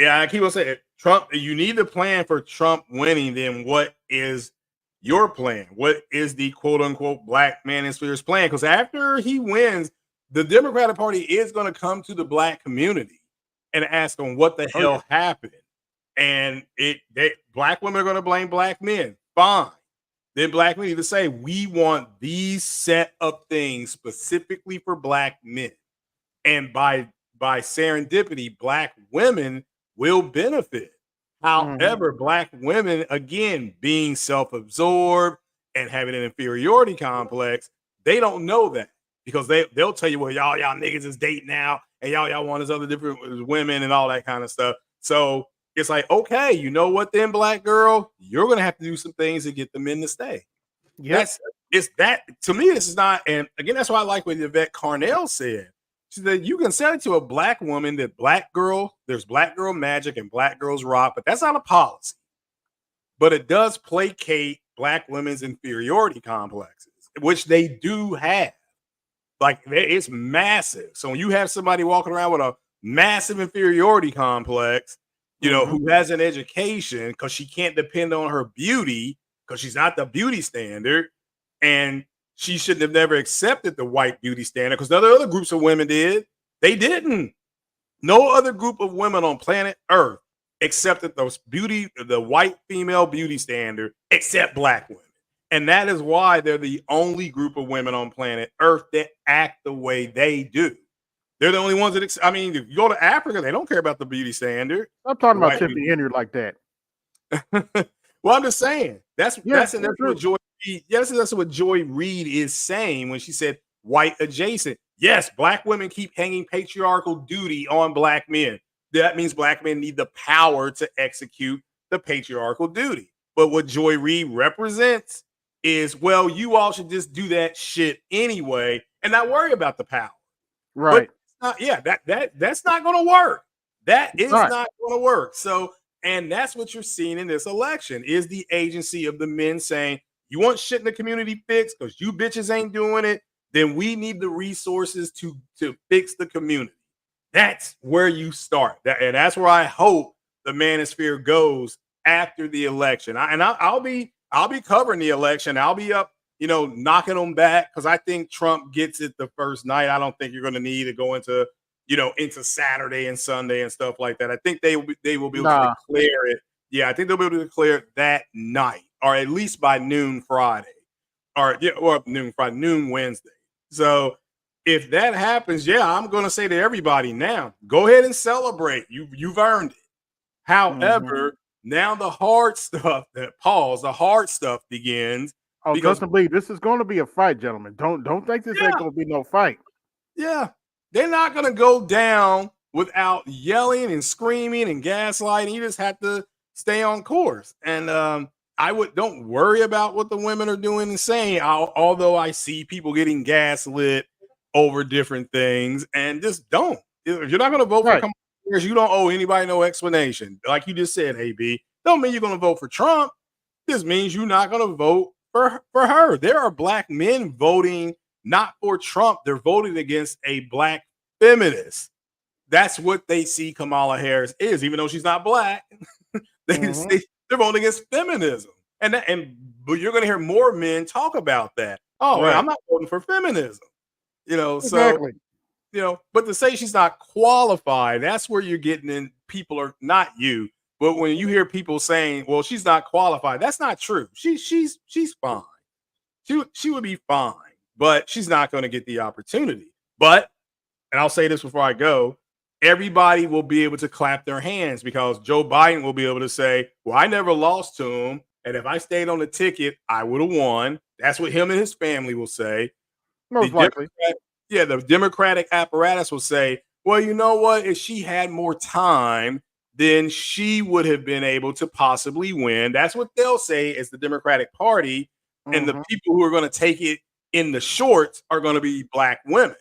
yeah, I keep on saying Trump. You need to plan for Trump winning. Then what is your plan? What is the quote unquote black manosphere's plan? Because after he wins, the Democratic Party is going to come to the black community and ask them what the hell happened. And black women are going to blame black men. Fine. Then black men need to say, we want these set of things specifically for black men. And by serendipity, black women will benefit. However, black women, again, being self-absorbed and having an inferiority complex, they don't know that because they'll tell you, well, y'all niggas is dating now and y'all want this other different women and all that kind of stuff. So it's like, okay, you know what then, black girl, you're going to have to do some things to get the men to stay. Yes. To me, this is not, and again, that's why I like what Yvette Carnell said. She said, you can say to a black woman that there's black girl magic and black girls rock, but that's not a policy. But it does placate black women's inferiority complexes, which they do have. Like, it's massive. So when you have somebody walking around with a massive inferiority complex, who has an education because she can't depend on her beauty because she's not the beauty standard, and she shouldn't have never accepted the white beauty standard because the other groups of women did. They didn't. No other group of women on planet Earth accepted the white female beauty standard except black women. And that is why they're the only group of women on planet Earth that act the way they do. They're the only ones that, if you go to Africa, they don't care about the beauty standard. I'm talking about Tiffany Henry like that. Well, I'm just saying that's what Joy Reid. Yes, that's what Joy Reid is saying when she said white adjacent. Yes, black women keep hanging patriarchal duty on black men. That means black men need the power to execute the patriarchal duty. But what Joy Reid represents is, well, you all should just do that shit anyway and not worry about the power. Right. That's not going to work. That is not going to work. So, and that's what you're seeing in this election is the agency of the men saying, you want shit in the community fixed because you bitches ain't doing it, then we need the resources to fix the community. That's where you start. And that's where I hope the manosphere goes after the election. I'll be covering the election. I'll be up, knocking them back because I think Trump gets it the first night. I don't think you're going to need to go into Saturday and Sunday and stuff like that. I think they will be able to declare it. Yeah, I think they'll be able to declare it that night, or at least by noon Friday, or noon Wednesday. So if that happens, I'm going to say to everybody now, go ahead and celebrate. You've earned it. However, now the hard stuff begins. Oh, Justin Lee, this is going to be a fight, gentlemen. Don't think this ain't going to be no fight. Yeah, they're not going to go down without yelling and screaming and gaslighting. You just have to stay on course. And don't worry about what the women are doing and saying, although I see people getting gaslit over different things, and just don't. If you're not going to vote for Kamala Harris, you don't owe anybody no explanation. Like you just said, AB, don't mean you're going to vote for Trump. This means you're not going to vote for her. There are black men voting not for Trump. They're voting against a black feminist. That's what they see Kamala Harris is, even though she's not black. They're voting against feminism. But you're going to hear more men talk about that. Oh, I'm not voting for feminism. Exactly. But to say she's not qualified, that's where you're getting in. People are not you. But when you hear people saying, well, she's not qualified, that's not true. She's fine. She would be fine, but she's not going to get the opportunity. But, and I'll say this before I go, everybody will be able to clap their hands because Joe Biden will be able to say, well, I never lost to him. And if I stayed on the ticket, I would have won. That's what him and his family will say. Most likely. The Democratic apparatus will say, well, you know what? If she had more time, then she would have been able to possibly win. That's what they'll say as the Democratic Party. And the people who are going to take it in the shorts are going to be black women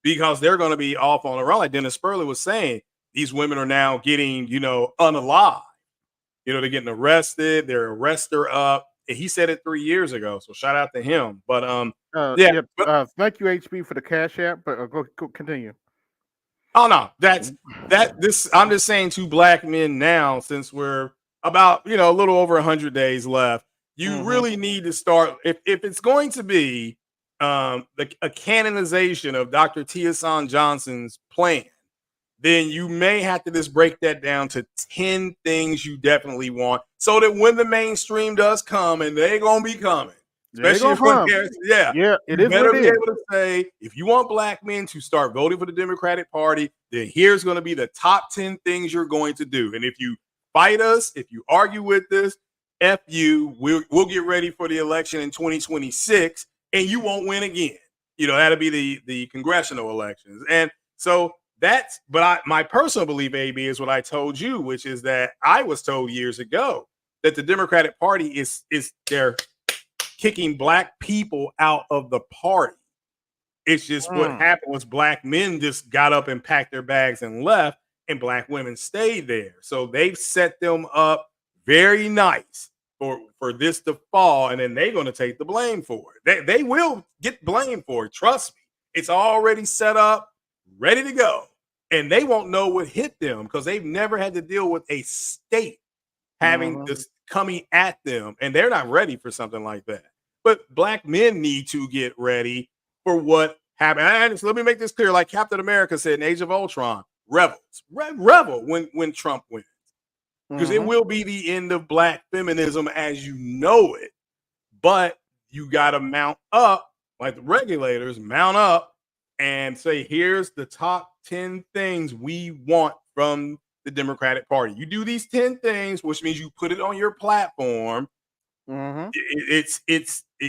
because they're going to be off on a run. Like Dennis Spurley was saying, these women are now getting, unalive. They're getting arrested. They're arrested her up. And he said it 3 years ago. So shout out to him. But thank you, HB, for the Cash App. But go continue. Oh no, I'm just saying to black men now, since we're about a little over 100 days left, you really need to start if it's going to be a canonization of Dr. Tiosan Johnson's plan, then you may have to just break that down to 10 things you definitely want, so that when the mainstream does come, and they're gonna be coming. Especially if it is. Better be able to say, if you want black men to start voting for the Democratic Party, then here's going to be the top 10 things you're going to do. And if you fight us, if you argue with us, F you, we'll get ready for the election in 2026, and you won't win again. That'll be the congressional elections. And so my personal belief, AB, is what I told you, which is that I was told years ago that the Democratic Party is they're kicking black people out of the party. It's just what happened was black men just got up and packed their bags and left, and black women stayed there. So they've set them up very nice for this to fall, and then they're going to take the blame for it. They will get blamed for it. Trust me. It's already set up, ready to go. And they won't know what hit them because they've never had to deal with a state having this coming at them, and they're not ready for something like that. But black men need to get ready for what happened. And let me make this clear, like Captain America said in Age of Ultron, revel when Trump wins. Because it will be the end of black feminism as you know it. But you got to mount up, like the regulators, mount up and say, here's the top 10 things we want from the Democratic Party. You do these 10 things, which means you put it on your platform. It's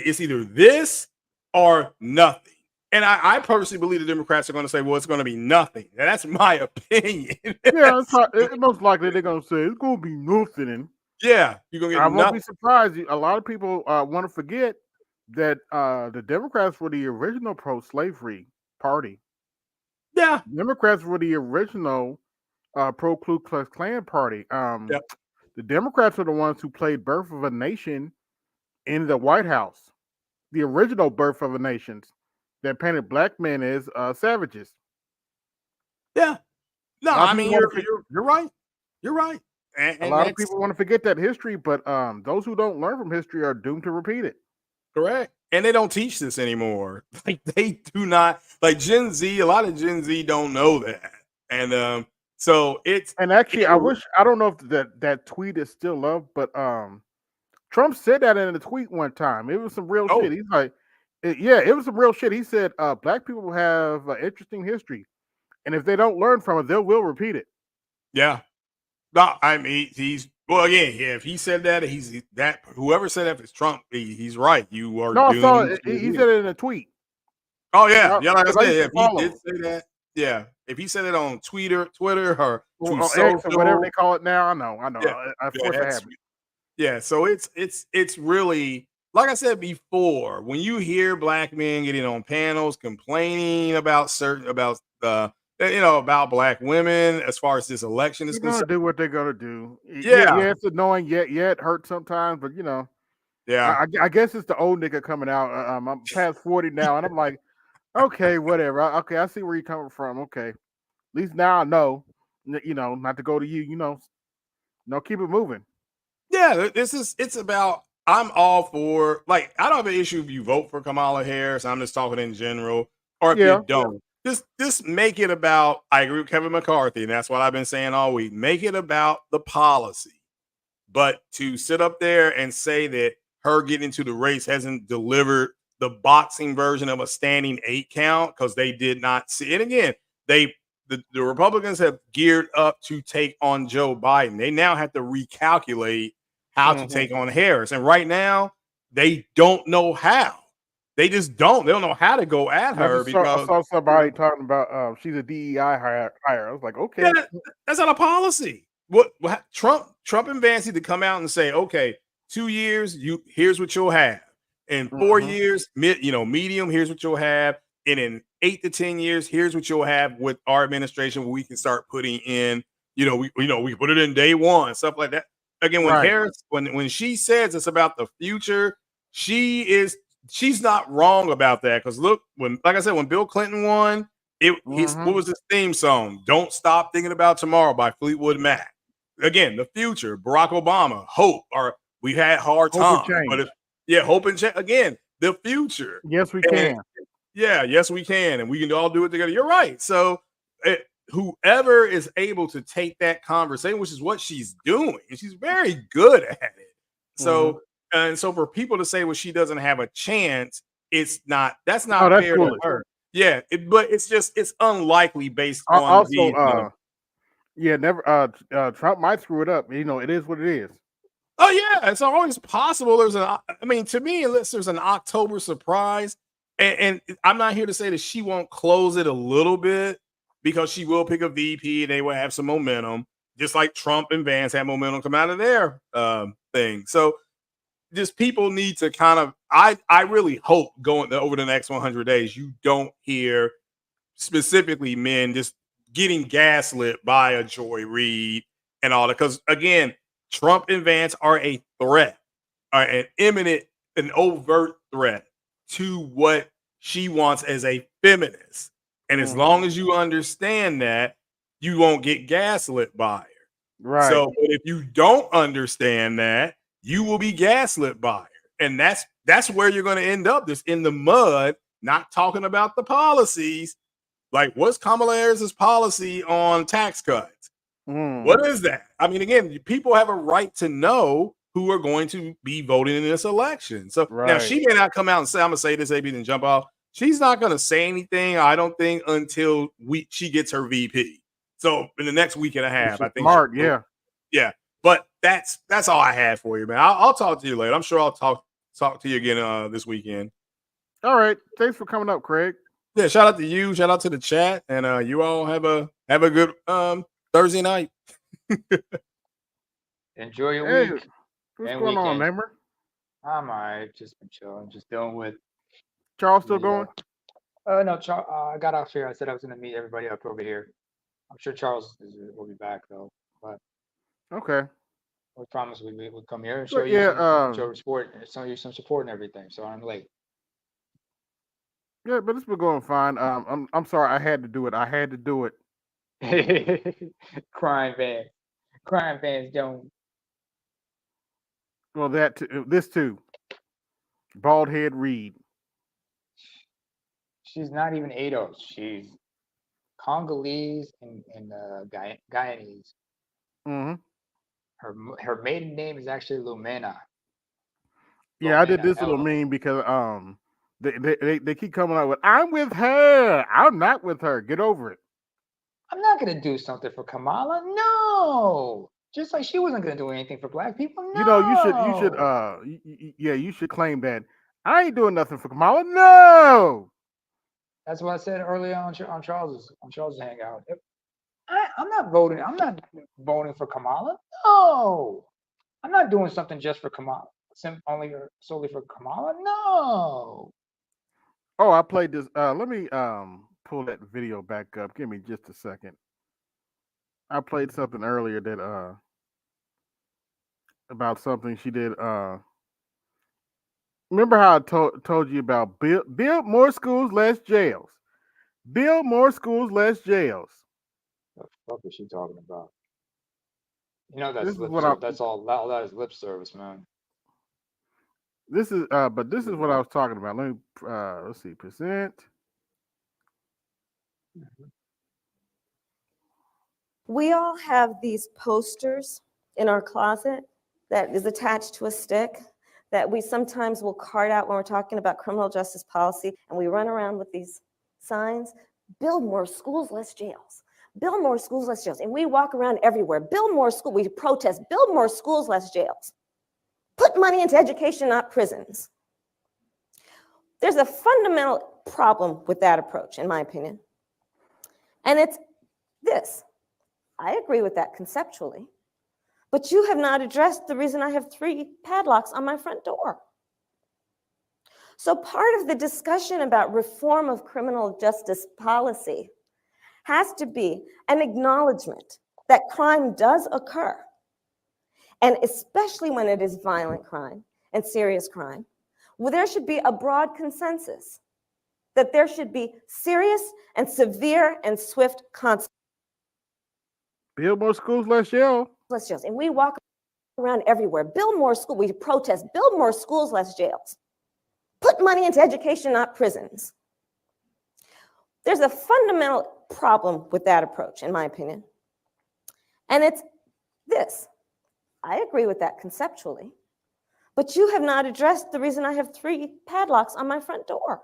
either this or nothing. And I personally believe the Democrats are going to say, well, it's going to be nothing. And that's my opinion. It's most likely they're going to say it's going to be nothing. Yeah, you're going to get I nothing. won't be surprised. A lot of people want to forget that the Democrats were the original pro-slavery party. Yeah. Democrats were the original pro-Ku Klux Klan party. The Democrats are the ones who played Birth of a Nation in the White House. The original Birth of a Nation that painted black men as savages. Yeah. No, I mean, you're right. You're right. And a lot of people want to forget that history, but those who don't learn from history are doomed to repeat it. Correct. And they don't teach this anymore. Like they do not, like Gen Z, a lot of Gen Z don't know that. And so it's actually I don't know if that tweet is still up, but Trump said that in a tweet one time. It was some real shit. He's like, it was some real shit. He said black people have an interesting history, and if they don't learn from it, they will repeat it. Yeah. No, I mean if he said that, whoever said that is Trump, he's right. You are he said it in a tweet. Oh yeah. Yeah, like I said, if he did say that, Yeah, if he said it on Twitter or Or, to or X or whatever social, they call it now. I know. yeah, Of yeah, course it that's happened. yeah. So it's really like I said before. When you hear black men getting on panels complaining about about black women as far as this election is They're gonna concerned, do what they're gonna do. Yeah, yeah, yeah, it's annoying. Yet it hurts sometimes. But yeah, I guess it's the old nigga coming out. I'm past 40 now, and I'm like, okay, whatever. Okay, I see where you're coming from. Okay, at least now I know. Not to go to you. No, keep it moving. yeah. It's about. I'm all for I don't have an issue if you vote for Kamala Harris. I'm just talking in general, or if you Yeah. don't. Just make it about. I agree with Kevin McCarthy, and that's what I've been saying all week. Make it about the policy. But to sit up there and say that her getting into the race hasn't delivered the boxing version of a standing 8 count because they did not see it again. The Republicans have geared up to take on Joe Biden. They now have to recalculate how to take on Harris. And right now, they don't know how. They just don't. They don't know how to go at I her just saw, I because saw somebody talking about she's a DEI hire. I was like, okay. yeah, that's not a policy. What Trump and Vance need to come out and say, okay, 2 years, here's what you'll have. In 4 years, medium, here's what you'll have. And in 8 to 10 years, here's what you'll have with our administration where we can start putting in, we put it in day one, stuff like that. Again, when Right. Harris, when she says it's about the future, she's not wrong about that. Because look, like I said, when Bill Clinton won, what was his theme song? Don't Stop Thinking About Tomorrow by Fleetwood Mac. Again, the future, Barack Obama, hope, or we had hard Hope and times. change. But hope and change. Again, the future. Yes, we And, can. yeah, yes, we can. And we can all do it together. You're right. So whoever is able to take that conversation, which is what she's doing, and she's very good at it. So, and so for people to say, well, she doesn't have a chance, that's not that's fair to foolish. her. Yeah, but it's unlikely based on Also, never. Trump might screw it up. It is what it is. Oh yeah, it's always possible. To me, unless there's an October surprise, and I'm not here to say that she won't close it a little bit because she will pick a VP and they will have some momentum, just like Trump and Vance had momentum come out of their thing. So just people need to kind of. I really hope going over the next 100 days, you don't hear specifically men just getting gaslit by a Joy Reid and all that. Because again, Trump and Vance are a threat, are an imminent, an overt threat to what she wants as a feminist. And as long as you understand that, you won't get gaslit by her. Right. So, but if you don't understand that, you will be gaslit by her. And that's where you're going to end up, just in the mud, not talking about the policies. Like, what's Kamala Harris's policy on tax cuts? What is that? I mean, again, people have a right to know who are going to be voting in this election. So now she may not come out and say, I'm going to say this, AB, then jump off. She's not going to say anything, I don't think, until she gets her VP. So in the next week and a half, I think. Smart, yeah. Yeah. But that's all I had for you, man. I'll talk to you later. I'm sure I'll talk to you again this weekend. All right. Thanks for coming up, Craig. Yeah, shout out to you, shout out to the chat, and you all have a good Thursday night. Enjoy your week. What's going on, neighbor? I'm all right. Just been chilling. Just dealing with. Charles still going? No, Charles. I got off here. I said I was going to meet everybody up over here. I'm sure Charles will be back though. But okay. We promised we would come here and show you some support and everything. So I'm late. Yeah, but it's been going fine. I'm sorry, I had to do it. Crime fans don't. Well, this too. Bald head Reed. She's not even Ados. She's Congolese and Guyanese. Her maiden name is actually Lumena. Yeah, I did this little meme because they keep coming out with, I'm with her. I'm not with her. Get over it. I'm not gonna do something for Kamala. No. Just like she wasn't gonna do anything for black people. No. You should claim that I ain't doing nothing for Kamala. No. That's what I said earlier on Charles's hangout. I'm not voting. I'm not voting for Kamala. No, I'm not doing something just for Kamala. Only or solely for Kamala. No. Oh, I played this. Let me pull that video back up. Give me just a second. I played something earlier that about something she did. Remember how I told you about build more schools, less jails. Build more schools, less jails. What the fuck is she talking about? You know that's This is lip what I. service. That's all that is lip service, man. This is but this is what I was talking about. Let me let's see, present. We all have these posters in our closet that is attached to a stick that we sometimes will cart out when we're talking about criminal justice policy, and we run around with these signs: build more schools, less jails. Build more schools, less jails. And we walk around everywhere. Build more schools. We protest. Build more schools, less jails. Put money into education, not prisons. There's a fundamental problem with that approach, in my opinion. And it's this. I agree with that conceptually, but you have not addressed the reason I have 3 padlocks on my front door. So part of the discussion about reform of criminal justice policy has to be an acknowledgement that crime does occur, and especially when it is violent crime and serious crime, well, there should be a broad consensus that there should be serious and severe and swift consequences. Build more schools, less jails. Less jails. And we walk around everywhere. Build more schools. We protest. Build more schools, less jails. Put money into education, not prisons. There's a fundamental problem with that approach, in my opinion. And it's this. I agree with that conceptually, but you have not addressed the reason I have 3 padlocks on my front door.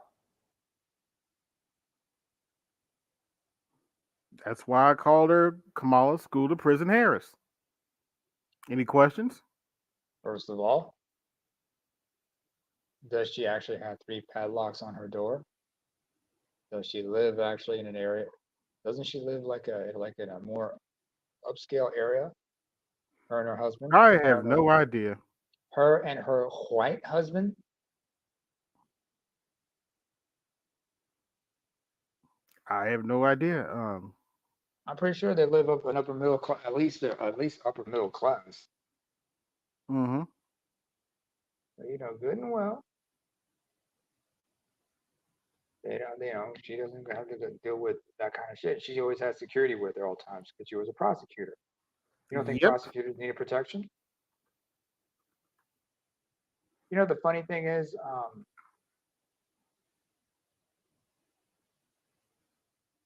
That's why I called her Kamala School to Prison Harris. Any questions? First of all, does she actually have 3 padlocks on her door? Does she live actually in an area? Doesn't she live like in a more upscale area? Her and her husband. I have no idea. Her and her white husband. I have no idea. I'm pretty sure they live up an upper middle class. At least they're upper middle class. Mm-hmm. But, you know, good and well. They don't, she doesn't have to deal with that kind of shit. She always has security with her all times because she was a prosecutor. You don't think prosecutors need protection? You know, the funny thing is,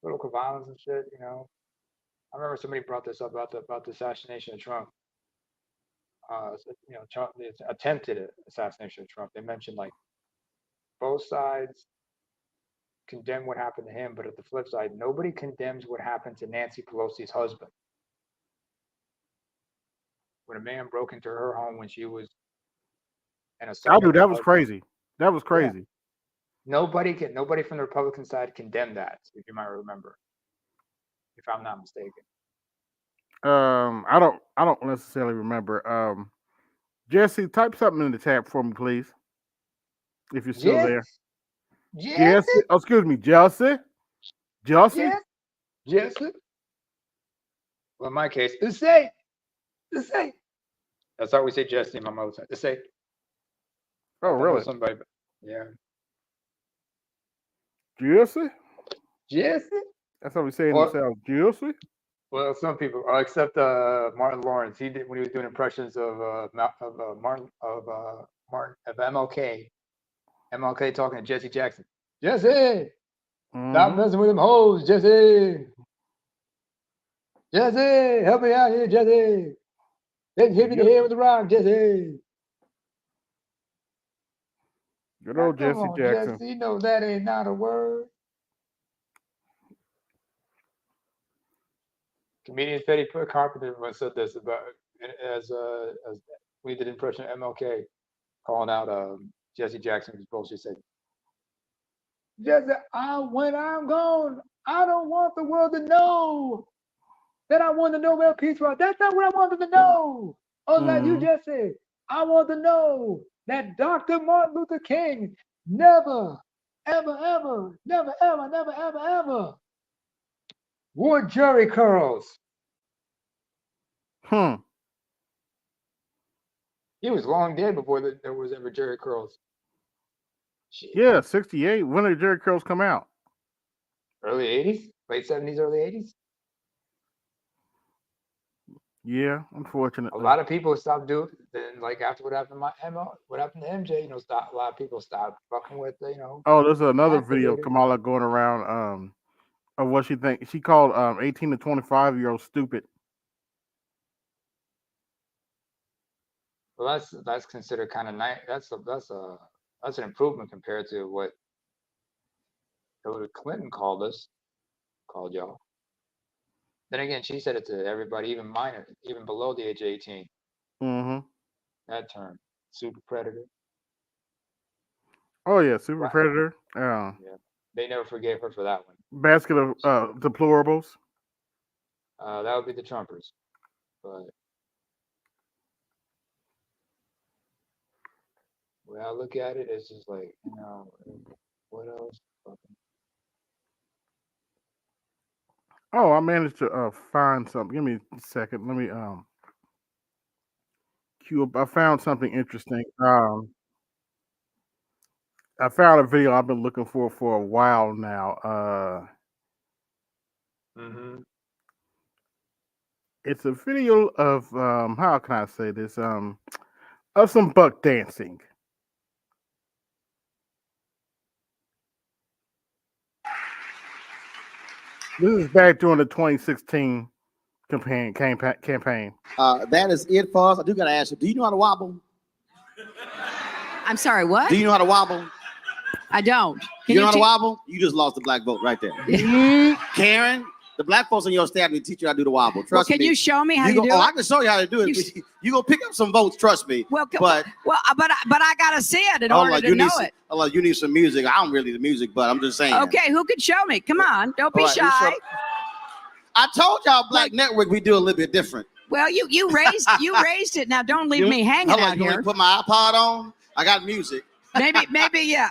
political violence and shit, you know. I remember somebody brought this up about the assassination of Trump. You know, Trump, the attempted assassination of Trump. They mentioned like both sides condemn what happened to him, but at the flip side, nobody condemns what happened to Nancy Pelosi's husband. When a man broke into her home when she was an assault. I knew that was crazy. That was crazy. Yeah. Nobody from the Republican side condemned that, if you might remember, if I'm not mistaken. I don't necessarily remember. Jesse, type something in the chat for me, please. If you're still there. Jesse? Oh, excuse me, Jesse? Jesse? Jesse? Well, in my case, it's say. That's how we say Jesse in my mother's side. It's say. Oh, really? Somebody, yeah. Jesse? Jesse? That's how we say it in the South. Jesse? Well, some people, except Martin Lawrence, he did when he was doing impressions of MLK. MLK talking to Jesse Jackson. Jesse, stop messing with them hoes, Jesse. Jesse, help me out here, Jesse. Hit me in the head with the rock, Jesse. Good old Jesse Jackson. Jesse, you know that ain't not a word. Comedian Fetty Carpenter once said this about as we did impression of MLK calling out Jesse Jackson because bullshit said, Just when I'm gone, I don't want the world to know that I won the Nobel Peace Prize. That's not what I wanted to know. Unlike you just said, I want to know that Dr. Martin Luther King never, ever, ever, never, ever, never, ever, ever wore jerry curls. He was long dead before there was ever jerry curls. Shit. Yeah, 68. When did jerry curls come out? Early 80s? Late 70s, early 80s? Yeah, unfortunately. A lot of people stopped doing then, like after what happened to MJ, a lot of people stopped fucking with Oh, there's another video of activators. Kamala going around of what she thinks. She called 18 to 25-year-olds stupid. Well, that's considered kind of nice. That's an improvement compared to what Hillary Clinton called y'all. Then again, she said it to everybody, even below the age of 18. That term, super predator. Oh yeah, super predator. Yeah, they never forgave her for that one. Basket of deplorables. That would be the Trumpers, but when I look at it, it's just like what else? Oh, I managed to find something. Give me a second. Let me queue up. I found something interesting. I found a video I've been looking for a while now. It's a video of how can I say this? Of some buck dancing. This is back during the 2016 campaign. That is it for us. I do gotta ask you, do you know how to wobble? I'm sorry, what? Do you know how to wobble? I don't. You know how to wobble? You just lost the black vote right there. Karen, the black folks on your staff need to teach you how to do the wobble. Trust me. Can you show me how you do it? Oh, I can show you how to do it. You gonna pick up some votes, trust me. But I gotta see it in order to know it. You need some music. I don't really the music, but I'm just saying. Okay, who can show me? Come on, don't be shy. I told y'all Black Network we do a little bit different. Well, you raised it. Now don't leave me hanging out you here. Want to put my iPod on? I got music. Maybe. Yeah.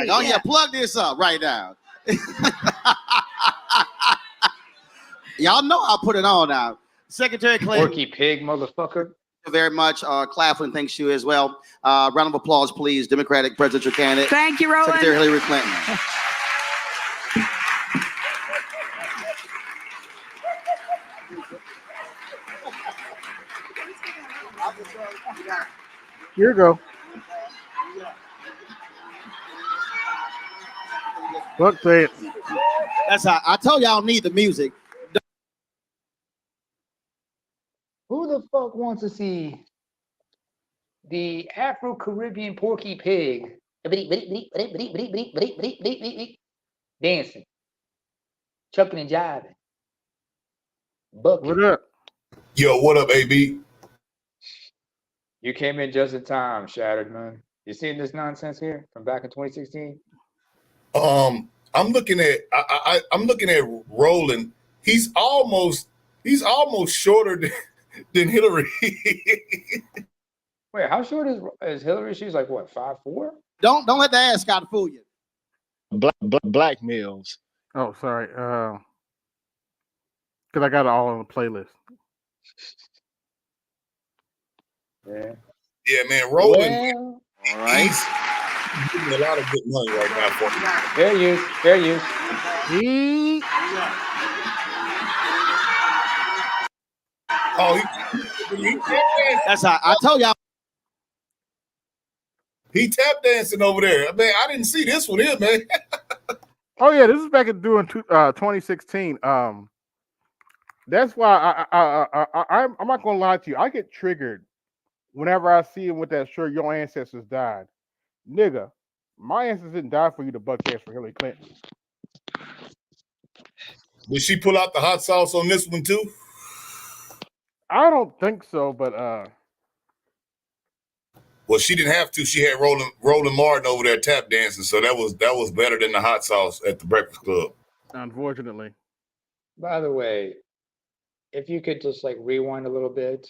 Oh yeah, plug this up right now. Y'all know I'll put it on now. Secretary Clinton. Porky pig, motherfucker. Very much. Claflin thanks you as well. Round of applause, please. Democratic presidential candidate. Thank you, Roland. Secretary Hillary Clinton. Here you go. Buck dance. That's how I told y'all need the music. Who the fuck wants to see the Afro-Caribbean Porky Pig dancing, chucking and jiving? Bucket. What up? Yo, what up, AB? You came in just in time, Shattered, man. You seen this nonsense here from back in 2016? I'm looking at I'm looking at Roland. He's almost shorter than Hillary. Wait, how short is Hillary? She's like what, 5'4"? Don't let the ass Scott fool you. Blackmails. Oh, sorry. Because I got it all on the playlist. Yeah. Yeah, man. Roland. Well, all right. He's getting a lot of good money right now for me. Fair use. That's how I told y'all. He tap dancing over there. Man, I didn't see this one here, man. Oh yeah, this is back in 2016. That's why I'm not gonna lie to you. I get triggered whenever I see him with that shirt. Your ancestors died, nigga. My ancestors didn't die for you to buck dance for Hillary Clinton. Did she pull out the hot sauce on this one too? I don't think so, but Well, she didn't have to. She had Roland Martin over there tap dancing, so that was better than the hot sauce at the Breakfast Club. Unfortunately. By the way, if you could just like rewind a little bit,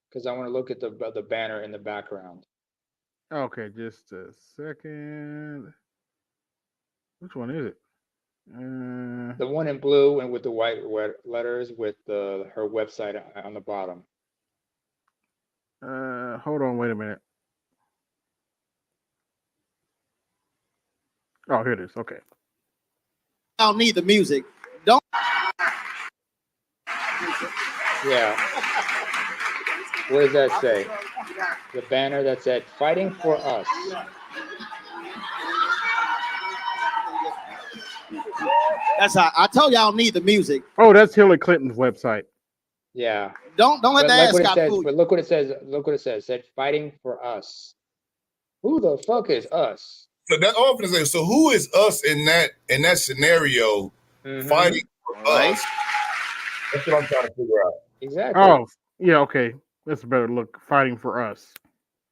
because I want to look at the banner in the background. Okay, just a second. Which one is it? The one in blue and with the white letters with her website on the bottom. Hold on, wait a minute. Oh, here it is. Okay. I don't need the music. Don't. Yeah. What does that say? The banner that said "Fighting for Us." That's how I told you I don't need the music. Oh, that's Hillary Clinton's website. Yeah. Don't let the ass got fool you. But look what it says. Look what it says. It said "Fighting for Us." Who the fuck is us? So that often says, so who is us in that scenario fighting for us? That's what I'm trying to figure out. Exactly. Oh, yeah, okay. That's a better look. Fighting for us.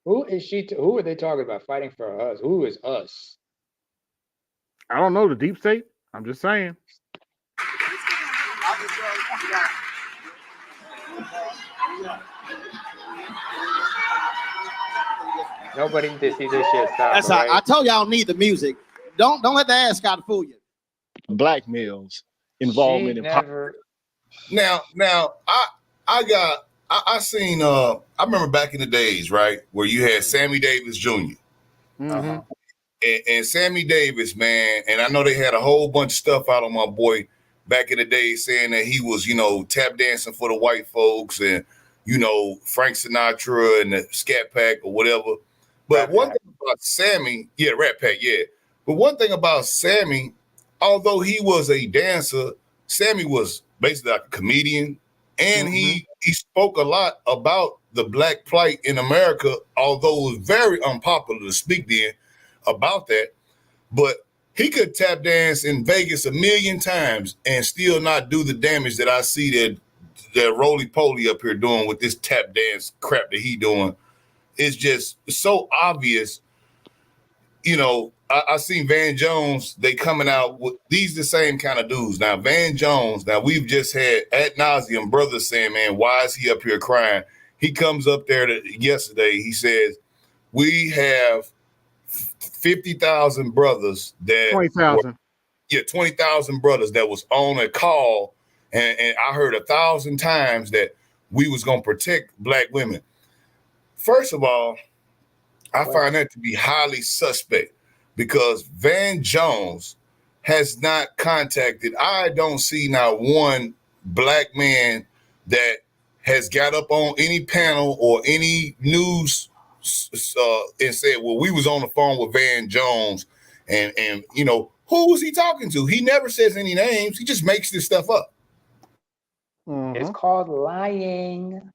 Who is she? Who are they talking about fighting for us? Who is us? I don't know, the deep state. I'm just saying. Nobody needs to see this shit stop. That's how I told you I don't need the music. Don't let the ass got fool you. Blackmails, involvement in never. Now, I seen I remember back in the days, right, where you had Sammy Davis Jr. Mm-hmm. And Sammy Davis, man, and I know they had a whole bunch of stuff out on my boy back in the day saying that he was, tap dancing for the white folks and, Frank Sinatra and the Scat Pack or whatever. But one thing about Sammy, Rat Pack, yeah. But one thing about Sammy, although he was a dancer, Sammy was basically like a comedian, and he spoke a lot about the black plight in America, although it was very unpopular to speak then about that. But he could tap dance in Vegas 1,000,000 times and still not do the damage that I see that roly-poly up here doing with this tap dance crap that he doing. It's just so obvious. I seen Van Jones, they coming out with these the same kind of dudes. Now, Van Jones, we've just had ad nauseum brothers saying, man, why is he up here crying? He comes up there yesterday, he says, we have 50,000 brothers that 20,000. 20,000 brothers that was on a call, and I heard 1,000 times that we was gonna protect black women. First of all, I find that to be highly suspect because Van Jones has not contacted. I don't see not one black man that has got up on any panel or any news and said, well, we was on the phone with Van Jones and who was he talking to? He never says any names. He just makes this stuff up. It's called lying.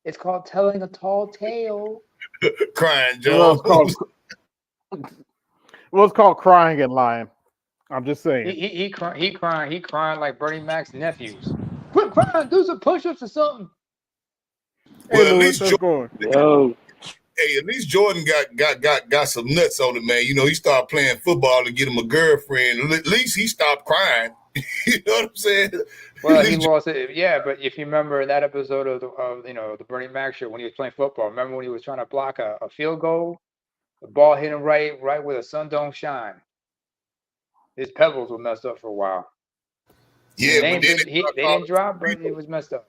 It's called telling a tall tale. Crying Jones. Well, it's called crying and lying. I'm just saying. He crying like Bernie Mac's nephews. Quit crying, do some push-ups or something. Hey, well, Louis, how's going? Hey, at least Jordan got some nuts on it, man. He started playing football to get him a girlfriend. At least he stopped crying. You know what I'm saying? Well, he lost it. Yeah, but if you remember that episode of the Bernie Mac show when he was playing football, remember when he was trying to block a field goal? The ball hit him right where the sun don't shine. His pebbles were messed up for a while. Yeah, they didn't drop, but it was messed up.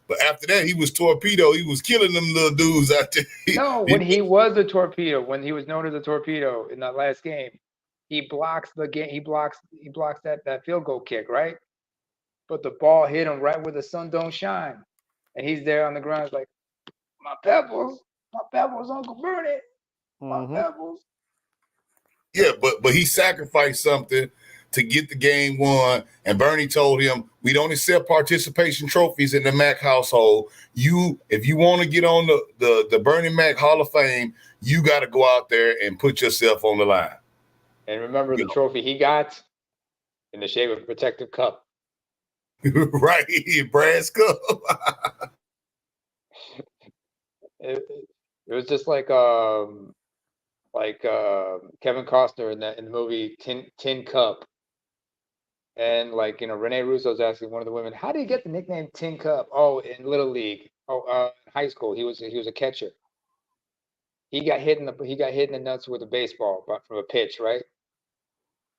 But after that, he was torpedo. He was killing them little dudes out there. No, when he was a torpedo, when he was known as a torpedo in that last game, he blocks the game. He blocks that field goal kick, right? But the ball hit him right where the sun don't shine, and he's there on the ground, like, my pebbles, Uncle Bernie, my pebbles. Yeah, but he sacrificed something to get the game won. And Bernie told him, we don't accept participation trophies in the Mac household. If you want to get on the Bernie Mac Hall of Fame, you got to go out there and put yourself on the line. And remember the trophy he got in the shape of a protective cup. Right, brass cup. It was just like Kevin Costner in the movie Tin Cup. And like, Rene Russo's asking one of the women, how did he get the nickname Tin Cup? Oh, in Little League. Oh, in high school, he was a catcher. He got hit in the nuts with a baseball, but from a pitch, right?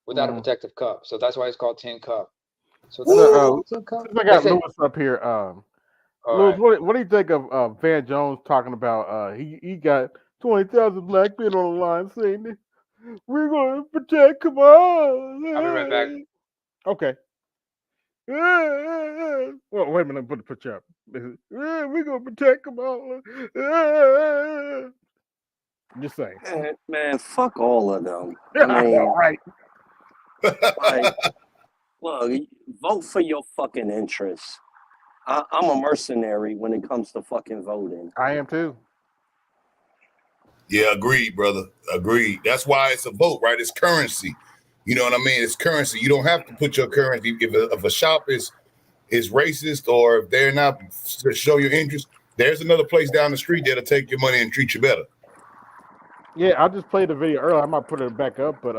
Without a protective cup. So that's why it's called Tin Cup. So that's Tin Cup. I got Lewis up here. Lewis, right. what do you think of Van Jones talking about? He got 20,000 black men on the line saying that we're going to protect Kamala. I'll be right back. Okay. Well, wait a minute. Put you up. We're going to protect Kamala. Just saying. Man, fuck all of them. Yeah, I mean, right. Like, look, vote for your fucking interests. I'm a mercenary when it comes to fucking voting. I am too. Yeah, agreed, brother. Agreed. That's why it's a vote, right? It's currency. You know what I mean? It's currency. You don't have to put your currency. If a shop is racist, or if they're not to show your interest, there's another place down the street that'll take your money and treat you better. Yeah, I just played the video earlier. I might put it back up, but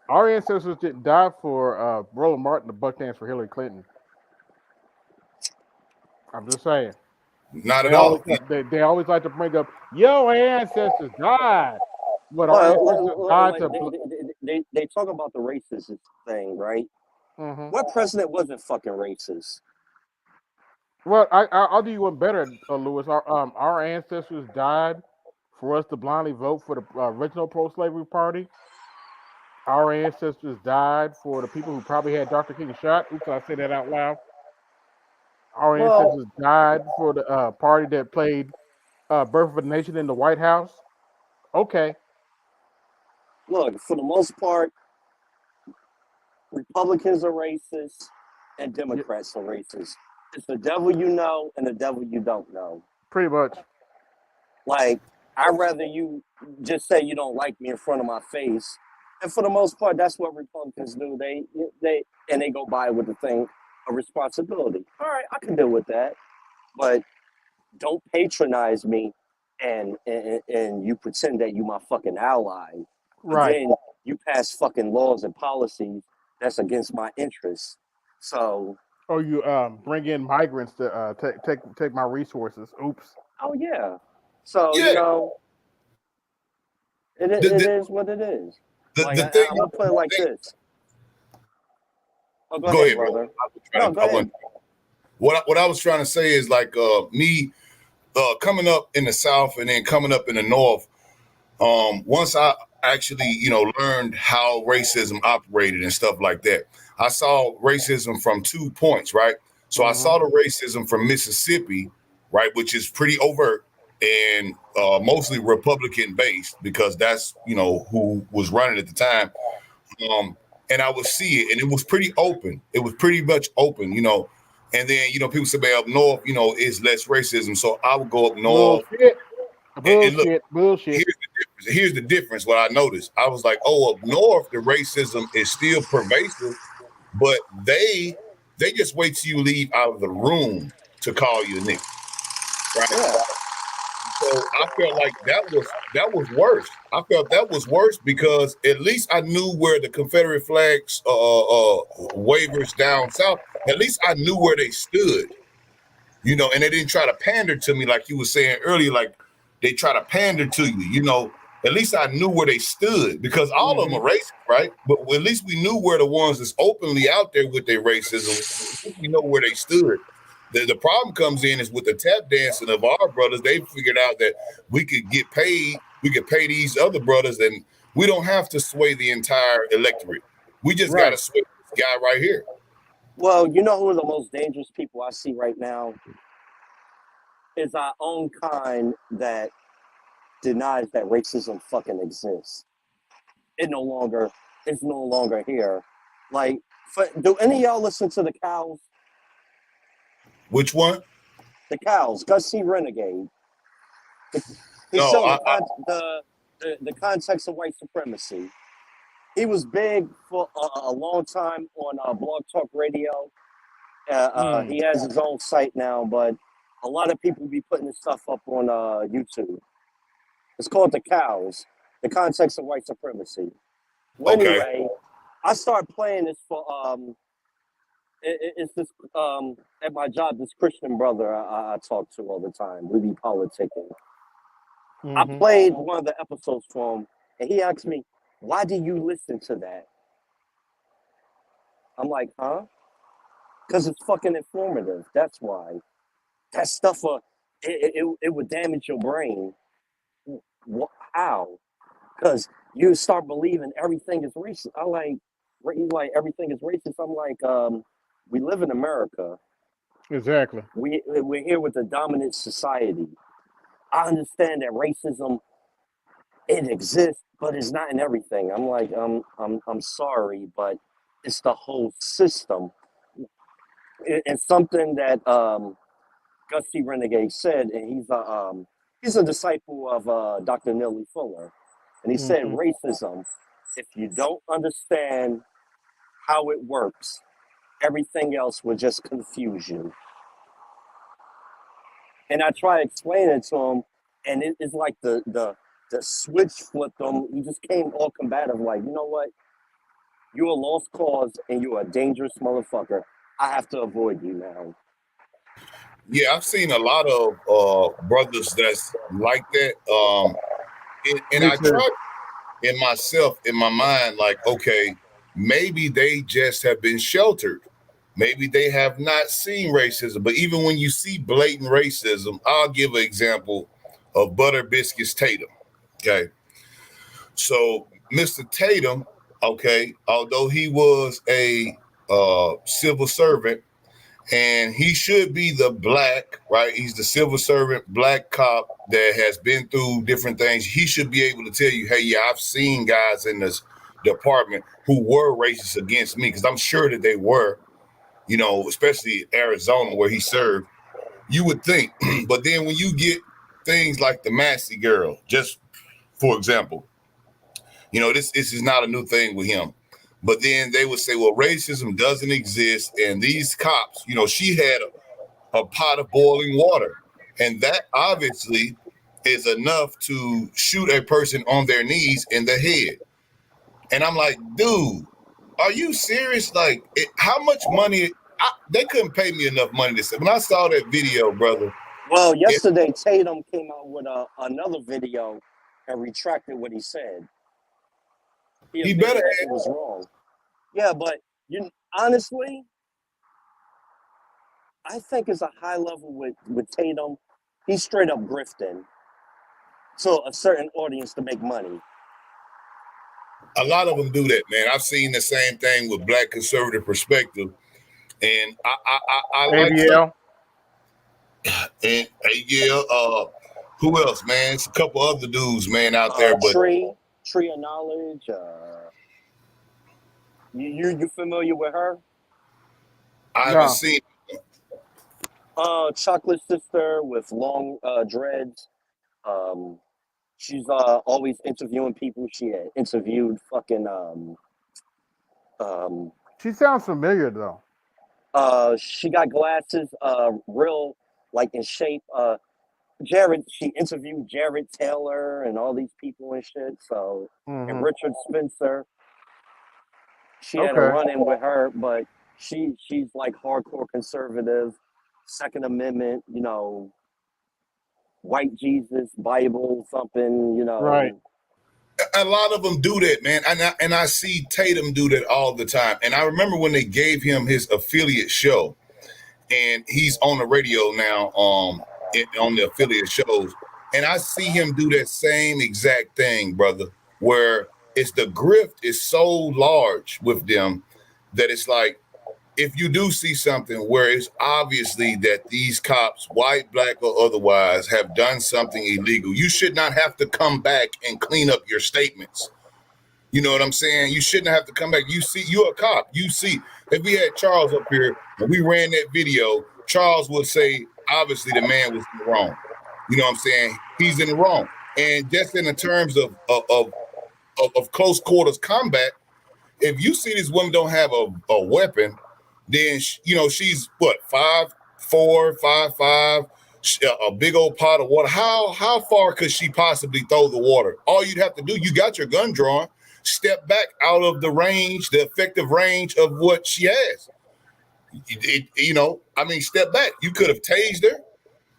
our ancestors didn't die for Roland Martin to buck dance for Hillary Clinton. I'm just saying. Not at all. They always like to bring up, your ancestors died. But our ancestors died to... They talk about the racist thing, right? Mm-hmm. What president wasn't fucking racist? Well, I'll do you one better, Lewis. Our ancestors died for us to blindly vote for the original pro-slavery party. Our ancestors died for the people who probably had Dr. King shot. Oops, I say that out loud. Our ancestors died for the party that played Birth of a Nation in the White House. Okay. Look, for the most part, Republicans are racist and Democrats are racist. It's the devil you know and the devil you don't know. Pretty much. Like, I'd rather you just say you don't like me in front of my face. And for the most part, that's what Republicans do. They go by with the thing of responsibility. All right, I can deal with that. But don't patronize me and you pretend that you my fucking ally. Right. Then you pass fucking laws and policies that's against my interests. So. Or you bring in migrants to take my resources. Oops. Oh yeah. So it is what it is. I'm gonna put it like this. Oh, go ahead, brother. Go ahead. What I was trying to say is like me coming up in the South and then coming up in the North. Once I actually learned how racism operated and stuff like that, I saw racism from 2 points, right? So I saw the racism from Mississippi, right, which is pretty overt and mostly Republican based because that's who was running at the time. And I would see it, and it was pretty open. It was pretty much open, And then people say, "Well, up north, is less racism." So I would go up north. Bullshit. Here's the difference. What I noticed, I was like, "Oh, up north, the racism is still pervasive, but they just wait till you leave out of the room to call you a nigga." Right? Yeah. So I felt like that was worse. I felt that was worse because at least I knew where the Confederate flags wavers down south. At least I knew where they stood, and they didn't try to pander to me like you were saying earlier. Like they try to pander to you, At least I knew where they stood because all of them are racist, right? But at least we knew where the ones that's openly out there with their racism. We know where they stood. The problem comes in is with the tap dancing of our brothers. They figured out that we could get paid. We could pay these other brothers, and we don't have to sway the entire electorate. We just got to sway this guy right here. Well, you know who are the most dangerous people I see right now? Is our own kind that denies that racism fucking exists. It's no longer here. Like, do any of y'all listen to the Cows? Which one? The Cows, Gus C. Renegade. He's showing the context of white supremacy. He was big for a long time on Blog Talk Radio. He has his own site now, but a lot of people be putting this stuff up on YouTube. It's called The Cows, The Context of White Supremacy. Well, Okay. anyway, I started playing this for it's this at my job, this Christian brother I talk to all the time. We be politicking. I played one of the episodes for him, and he asked me, "Why do you listen to that?" I'm like, "Huh?" Because it's fucking informative. That's why. That stuff, it would damage your brain. How? Because you start believing everything is racist. He's like, everything is racist. I'm like, we live in America. Exactly. We're here with a dominant society. I understand that racism, it exists, but it's not in everything. I'm like, I'm sorry, but it's the whole system. It's something that Gusty Renegade said, and he's a disciple of Dr. Nellie Fuller. And he said, racism, if you don't understand how it works, everything else will just confuse you. And I try to explain it to him, and it's like the switch flipped him. He just came all combative, like, you know what? You're a lost cause, and you're a dangerous motherfucker. I have to avoid you now. Yeah, I've seen a lot of brothers that's like that. And I try in myself, in my mind, like, okay, maybe they just have been sheltered. Maybe they have not seen racism. But even when you see blatant racism, I'll give an example of Butter Biscuits Tatum. Okay. So Mr. Tatum, okay, although he was a civil servant, and he should be the black, right? He's the civil servant, black cop that has been through different things. He should be able to tell you, hey, yeah, I've seen guys in this department who were racist against me, because I'm sure that they were, you know, especially Arizona where he served. You would think. But then when you get things like the Massey girl, just for example, you know, this is not a new thing with him. But then they would say, well, racism doesn't exist. And these cops, you know, she had a pot of boiling water. And that obviously is enough to shoot a person on their knees in the head. And I'm like, dude, are you serious? Like, how much money? They couldn't pay me enough money to say. When I saw that video, brother. Well, yesterday, Tatum came out with another video and retracted what he said. He better it was wrong. Yeah, but honestly, I think it's a high level with Tatum. He's straight up grifting to a certain audience to make money. A lot of them do that, man. I've seen the same thing with Black Conservative Perspective, and I like ABL. And ABL. Who else, man? It's a couple other dudes, man, out there. But Tree of Knowledge. You familiar with her? I haven't seen. Chocolate Sister with long dreads. She's always interviewing people. She had interviewed fucking She sounds familiar though. She got glasses, real like in shape. She interviewed Jared Taylor and all these people and shit. So and Richard Spencer. She had a run-in with her, but she's like hardcore conservative, Second Amendment, you know, white Jesus, Bible, something, you know. Right. A lot of them do that, man. And I see Tatum do that all the time. And I remember when they gave him his affiliate show, and he's on the radio now on the affiliate shows. And I see him do that same exact thing, brother, where it's the grift is so large with them that it's like, if you do see something where it's obviously that these cops, white, black, or otherwise, have done something illegal, you should not have to come back and clean up your statements. You know what I'm saying? You shouldn't have to come back. You see, you're a cop. You see, if we had Charles up here and we ran that video, Charles would say, obviously, the man was in the wrong. You know what I'm saying? He's in the wrong. And just in the terms of close quarters combat, if you see this woman don't have a weapon, then you know she's what, 5'4", 5'5", a big old pot of water. How far could she possibly throw the water? All you'd have to do, you got your gun drawn, step back out of the range, the effective range of what she has. Step back. You could have tased her.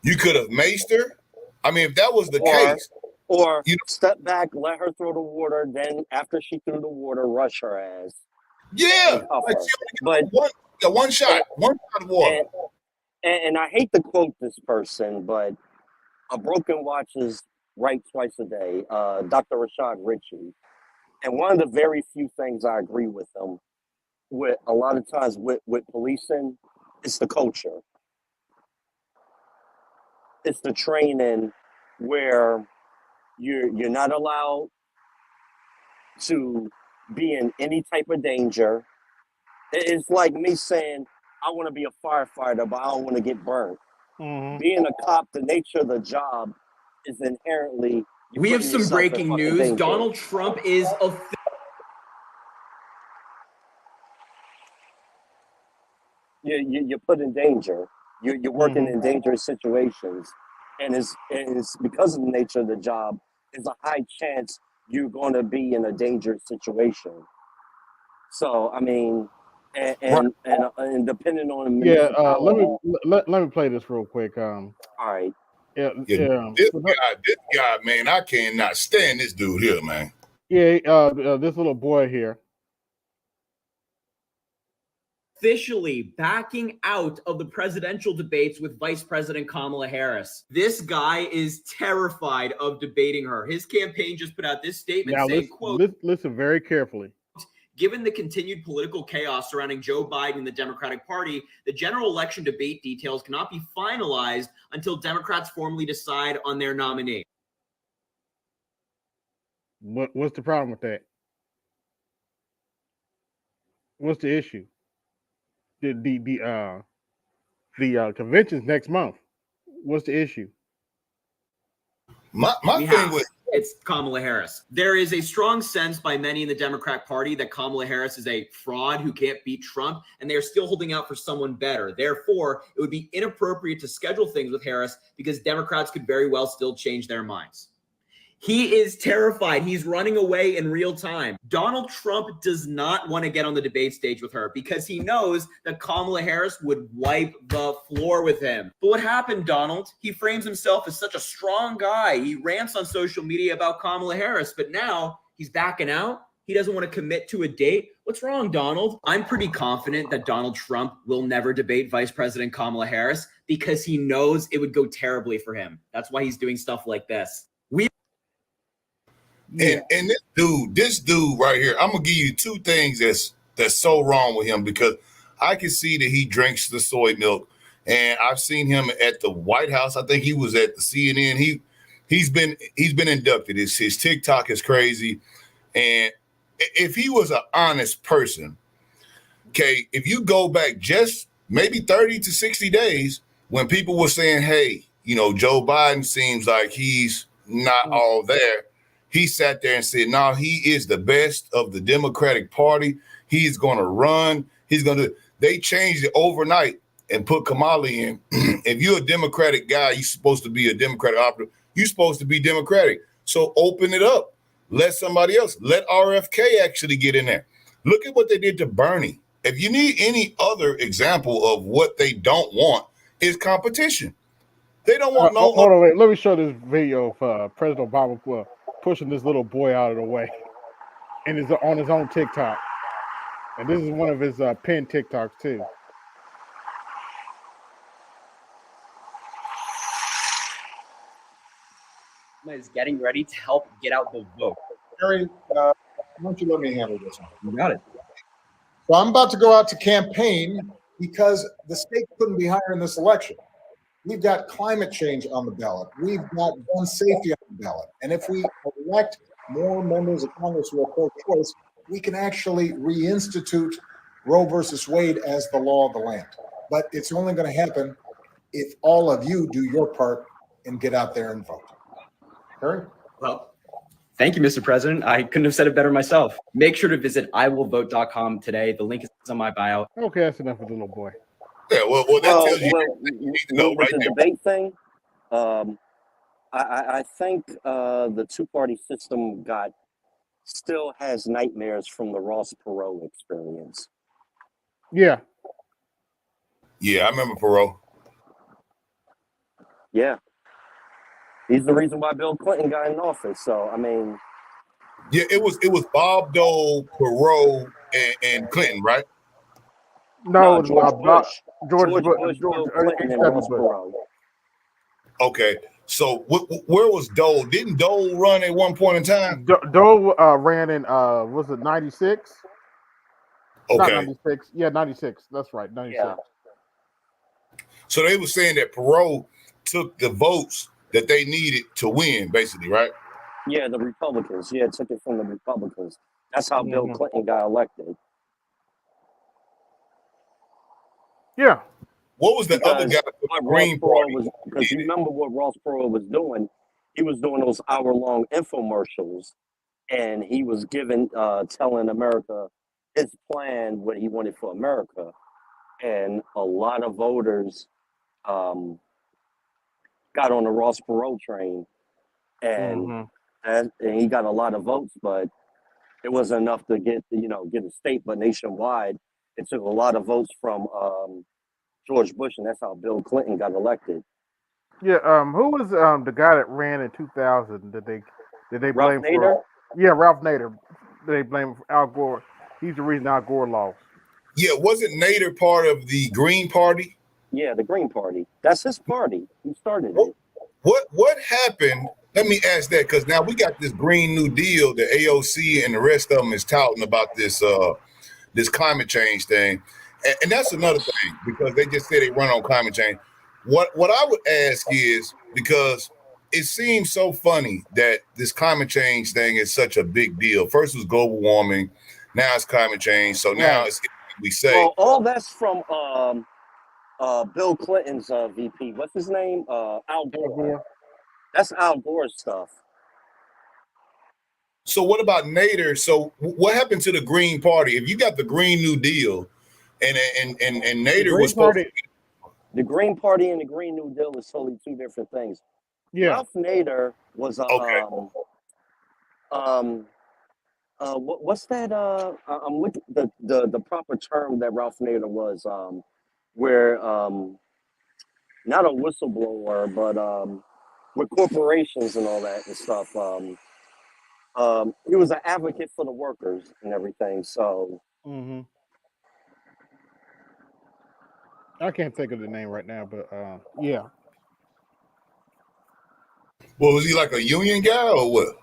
You could have maced her. I mean, if that was the case. Or step back, let her throw the water, then after she threw the water, rush her ass. Yeah. Like one shot of water. And I hate to quote this person, but a broken watch is right twice a day. Dr. Rashad Ritchie. And one of the very few things I agree with him with a lot of times with policing, it's the culture. It's the training where you're not allowed to be in any type of danger. It's like me saying, I want to be a firefighter, but I don't want to get burned. Mm-hmm. Being a cop, the nature of the job is inherently. We have some breaking news. Danger. Donald Trump is You're put in danger. You're working in dangerous situations, and it's because of the nature of the job. There's a high chance you're going to be in a dangerous situation. So I mean, and depending on let me play this real quick. All right. Yeah. This guy, man, I cannot stand this dude here, man. Yeah, this little boy here. officially backing out of the presidential debates with Vice President Kamala Harris. This guy is terrified of debating her. His campaign just put out this statement saying, quote, listen very carefully. Given the continued political chaos surrounding Joe Biden and the Democratic Party, the general election debate details cannot be finalized until Democrats formally decide on their nominee. What's the problem with that? What's the issue? The convention's next month. What's the issue? My thing was it's Kamala Harris. There is a strong sense by many in the Democratic Party that Kamala Harris is a fraud who can't beat Trump, and they are still holding out for someone better. Therefore, it would be inappropriate to schedule things with Harris because Democrats could very well still change their minds. He is terrified. He's running away in real time. Donald Trump does not want to get on the debate stage with her because he knows that Kamala Harris would wipe the floor with him. But what happened, Donald? He frames himself as such a strong guy. He rants on social media about Kamala Harris, but now he's backing out. He doesn't want to commit to a date. What's wrong, Donald? I'm pretty confident that Donald Trump will never debate Vice President Kamala Harris because he knows it would go terribly for him. That's why he's doing stuff like this. And this dude right here, I'm gonna give you two things that's so wrong with him, because I can see that he drinks the soy milk, and I've seen him at the White House. I think he was at the CNN. He's been inducted. His TikTok is crazy, and if he was an honest person, okay, if you go back just maybe 30 to 60 days when people were saying, hey, Joe Biden seems like he's not all there. He sat there and said, no, he is the best of the Democratic Party. He's going to run. They changed it overnight and put Kamala in. If you're a Democratic guy, you're supposed to be a Democratic operative. You're supposed to be Democratic. So open it up. Let somebody else. Let RFK actually get in there. Look at what they did to Bernie. If you need any other example of what they don't want, is competition. They don't want no. Hold on, wait. Let me show this video of President Obama pushing this little boy out of the way, and is on his own TikTok. And this is one of his pinned TikToks too. Is getting ready to help get out the vote. Harry, why don't you let me handle this one? You got it. So I'm about to go out to campaign because the state couldn't be higher in this election. We've got climate change on the ballot. We've got gun safety on the ballot. And if we elect more members of Congress who are pro-choice, we can actually reinstitute Roe versus Wade as the law of the land. But it's only going to happen if all of you do your part and get out there and vote. Harry? Well, thank you, Mr. President. I couldn't have said it better myself. Make sure to visit iwillvote.com today. The link is on my bio. Okay, that's enough of the little boy. Yeah, well, that tells you. With the debate thing, I think the two-party system still has nightmares from the Ross Perot experience. Yeah. Yeah, I remember Perot. Yeah. He's the reason why Bill Clinton got in office. So, I mean. Yeah, it was Bob Dole, Perot, and Clinton, right? No, George Bush. George Bush, Bill Clinton, and Ross Perot. Okay, so where was Dole? Didn't Dole run at one point in time? Dole ran in was it 96? Okay. Not 96. Yeah, 96. That's right, 96. Yeah. So they were saying that Perot took the votes that they needed to win, basically, right? Yeah, the Republicans. Yeah, took it from the Republicans. That's how Bill Clinton got elected. Yeah. What was the other guy? Green Party. Because you remember what Ross Perot was doing? He was doing those hour-long infomercials, and he was telling America his plan, what he wanted for America, and a lot of voters got on the Ross Perot train, and he got a lot of votes, but it wasn't enough to get a state, but nationwide, it took a lot of votes from George Bush, and that's how Bill Clinton got elected. Yeah. Who was the guy that ran in 2000? Did they blame Ralph Nader? Yeah, Ralph Nader. They blame for Al Gore. He's the reason Al Gore lost. Yeah, wasn't Nader part of the Green Party? Yeah, the Green Party. That's his party. He started it. What happened? Let me ask that, because now we got this Green New Deal, the AOC and the rest of them is touting about this this climate change thing. And that's another thing, because they just say they run on climate change. What I would ask is, because it seems so funny that this climate change thing is such a big deal. First it was global warming, now it's climate change. So now it's we say. Well, all that's from Bill Clinton's VP. What's his name? Al Gore. That's Al Gore's stuff. So what about Nader? So what happened to the Green Party? If you got the Green New Deal, and Nader was supposed to. The Green Party and the Green New Deal is totally two different things. Yeah. Ralph Nader was what's that? I'm looking the proper term that Ralph Nader was, where not a whistleblower, but with corporations and all that and stuff. He was an advocate for the workers and everything. So. I can't think of the name right now, but yeah. Well, was he like a union guy or what?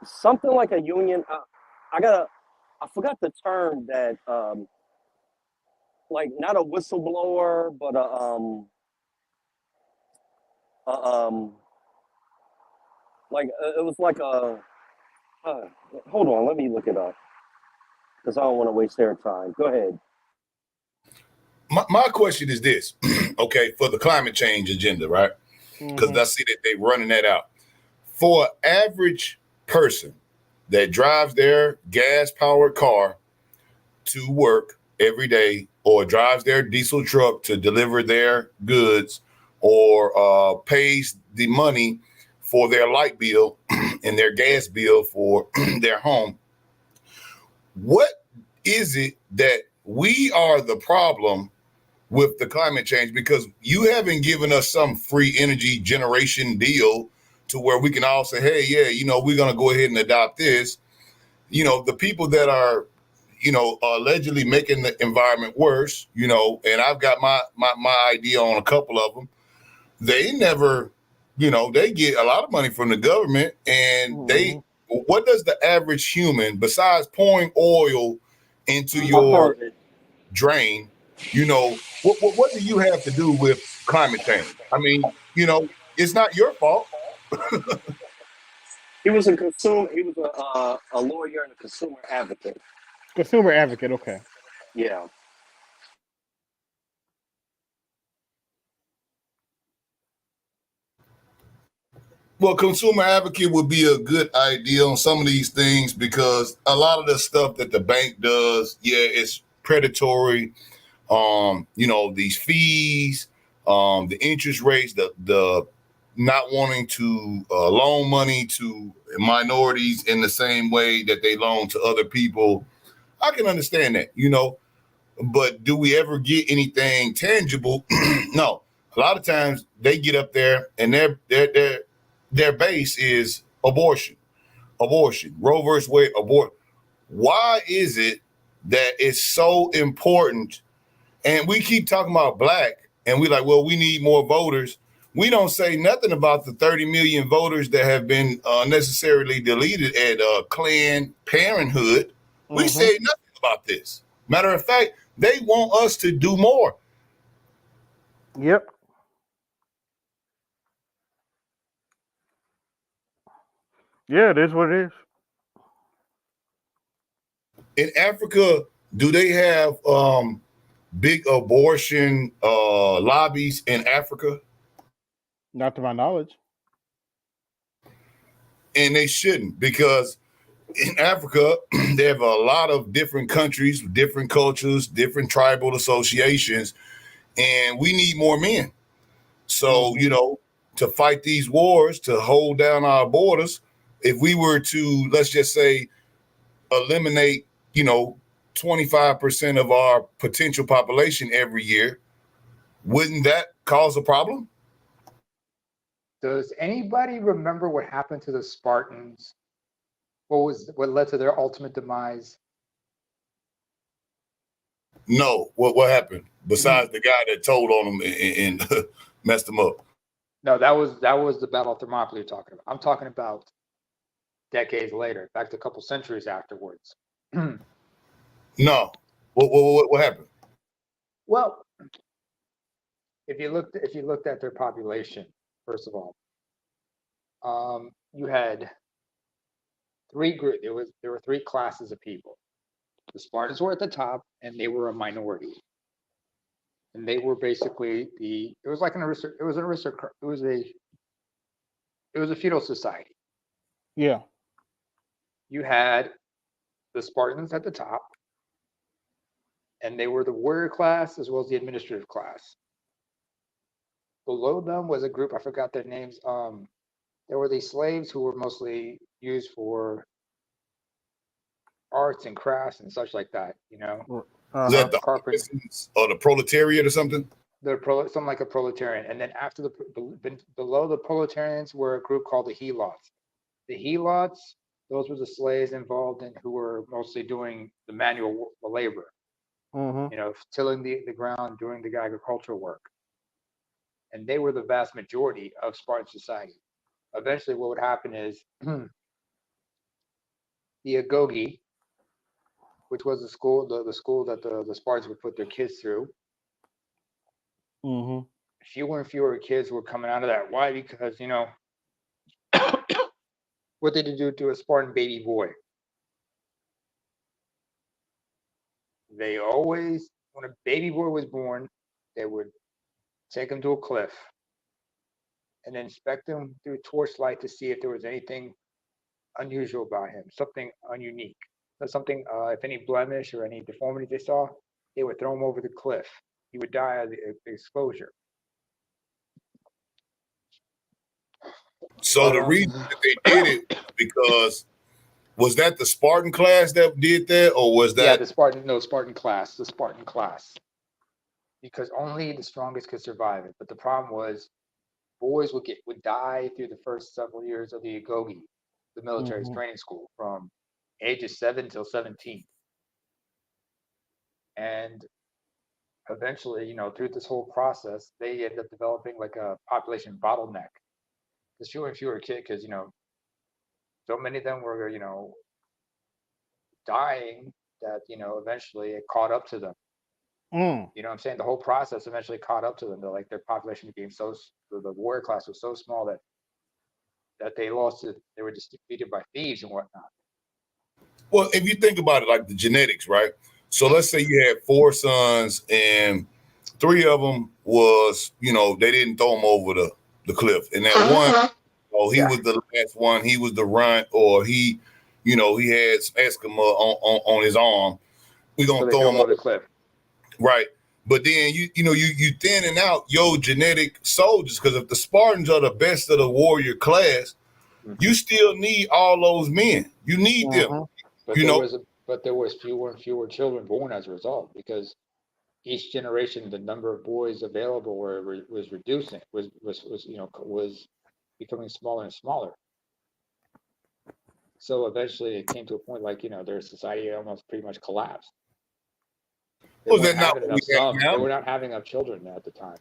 Something like a union. I forgot the term that like not a whistleblower, but like it was like a hold on, let me look it up, because I don't want to waste their time. Go ahead. My question is this, okay, for the climate change agenda, right? Because I see that they're running that out. For an average person that drives their gas-powered car to work every day, or drives their diesel truck to deliver their goods, or pays the money for their light bill and their gas bill for their home, what is it that we are the problem with the climate change? Because you haven't given us some free energy generation deal to where we can all say, hey, yeah, we're going to go ahead and adopt this. The people that are, allegedly making the environment worse, and I've got my idea on a couple of them. They never, they get a lot of money from the government, and what does the average human, besides pouring oil into your drain, what do you have to do with climate change? I mean, it's not your fault. He was a lawyer and a consumer advocate. Consumer advocate, okay. Yeah. Well, consumer advocate would be a good idea on some of these things, because a lot of the stuff that the bank does, it's predatory. these fees, the interest rates, the not wanting to loan money to minorities in the same way that they loan to other people. I can understand that, but do we ever get anything tangible? No. A lot of times they get up there and their base is abortion, Roe versus Wade, abort. Why is it that it's so important? And we keep talking about black and we like, well, we need more voters. We don't say nothing about the 30 million voters that have been necessarily deleted at Planned Parenthood. We say nothing about this. Matter of fact, they want us to do more. Yep. Yeah, it is what it is. In Africa, do they have big abortion lobbies in Africa? Not to my knowledge. And they shouldn't, because in Africa, they have a lot of different countries, different cultures, different tribal associations, and we need more men. So, to fight these wars, to hold down our borders, if we were to, let's just say, eliminate, 25% of our potential population every year, wouldn't that cause a problem? Does anybody remember what happened to the Spartans? What led to their ultimate demise? No. What happened besides the guy that told on them and messed them up? No, that was the Battle of Thermopylae you're talking about. I'm talking about decades later, in fact, a couple centuries afterwards. No. What happened? Well, if you looked at their population, first of all, you had three groups. There were three classes of people. The Spartans were at the top, and they were a minority. And they were basically it was a feudal society. Yeah. You had the Spartans at the top, and they were the warrior class as well as the administrative class. Below them was a group, I forgot their names. There were these slaves who were mostly used for arts and crafts and such like that, Is that the carpentry or the proletariat or something? Something like a proletarian. And then after below the proletarians were a group called the helots. The helots, those were the slaves involved in who were mostly doing the manual labor, tilling the ground, doing the agricultural work. And they were the vast majority of Spartan society. Eventually what would happen is the agoge, which was the school that the Spartans would put their kids through. Fewer and fewer kids were coming out of that. Why? Because, what did they do to a Spartan baby boy? They always, when a baby boy was born, they would take him to a cliff and inspect him through torchlight to see if there was anything unusual about him, something ununique. Something, if any blemish or any deformity they saw, they would throw him over the cliff. He would die of the exposure. So the reason that they did it because was that the Spartan class that did that, or was that the Spartan class. Because only the strongest could survive it. But the problem was boys would die through the first several years of the agoge, the military training school, from ages 7 till 17. And eventually, through this whole process, they ended up developing like a population bottleneck. Because fewer and fewer kids, because, so many of them were, dying that, eventually it caught up to them. You know what I'm saying? The whole process eventually caught up to them. They're like, their population became the warrior class was so small that they lost it. They were just defeated by thieves and whatnot. Well, if you think about it, like the genetics, right? So let's say you had 4 sons and 3 of them was, they didn't throw them over the cliff. And that one, he was the last one, he was the runt, or he had some eczema on his arm. We're going to throw him over the cliff. Right. But then you thinning out your genetic soldiers, because if the Spartans are the best of the warrior class, you still need all those men. You need them. But there was fewer and fewer children born as a result, because each generation the number of boys available was reducing, was becoming smaller and smaller. So eventually it came to a point like their society almost pretty much collapsed. They Well, is that not what we have now? They were not having enough children at the time.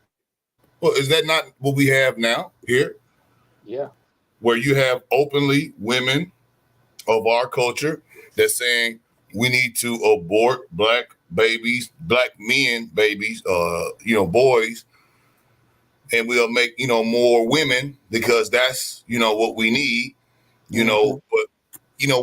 Well, is that not what we have now here? Yeah. Where you have openly women of our culture that's saying we need to abort black babies, black men babies, boys, and we'll make more women because that's what we need, but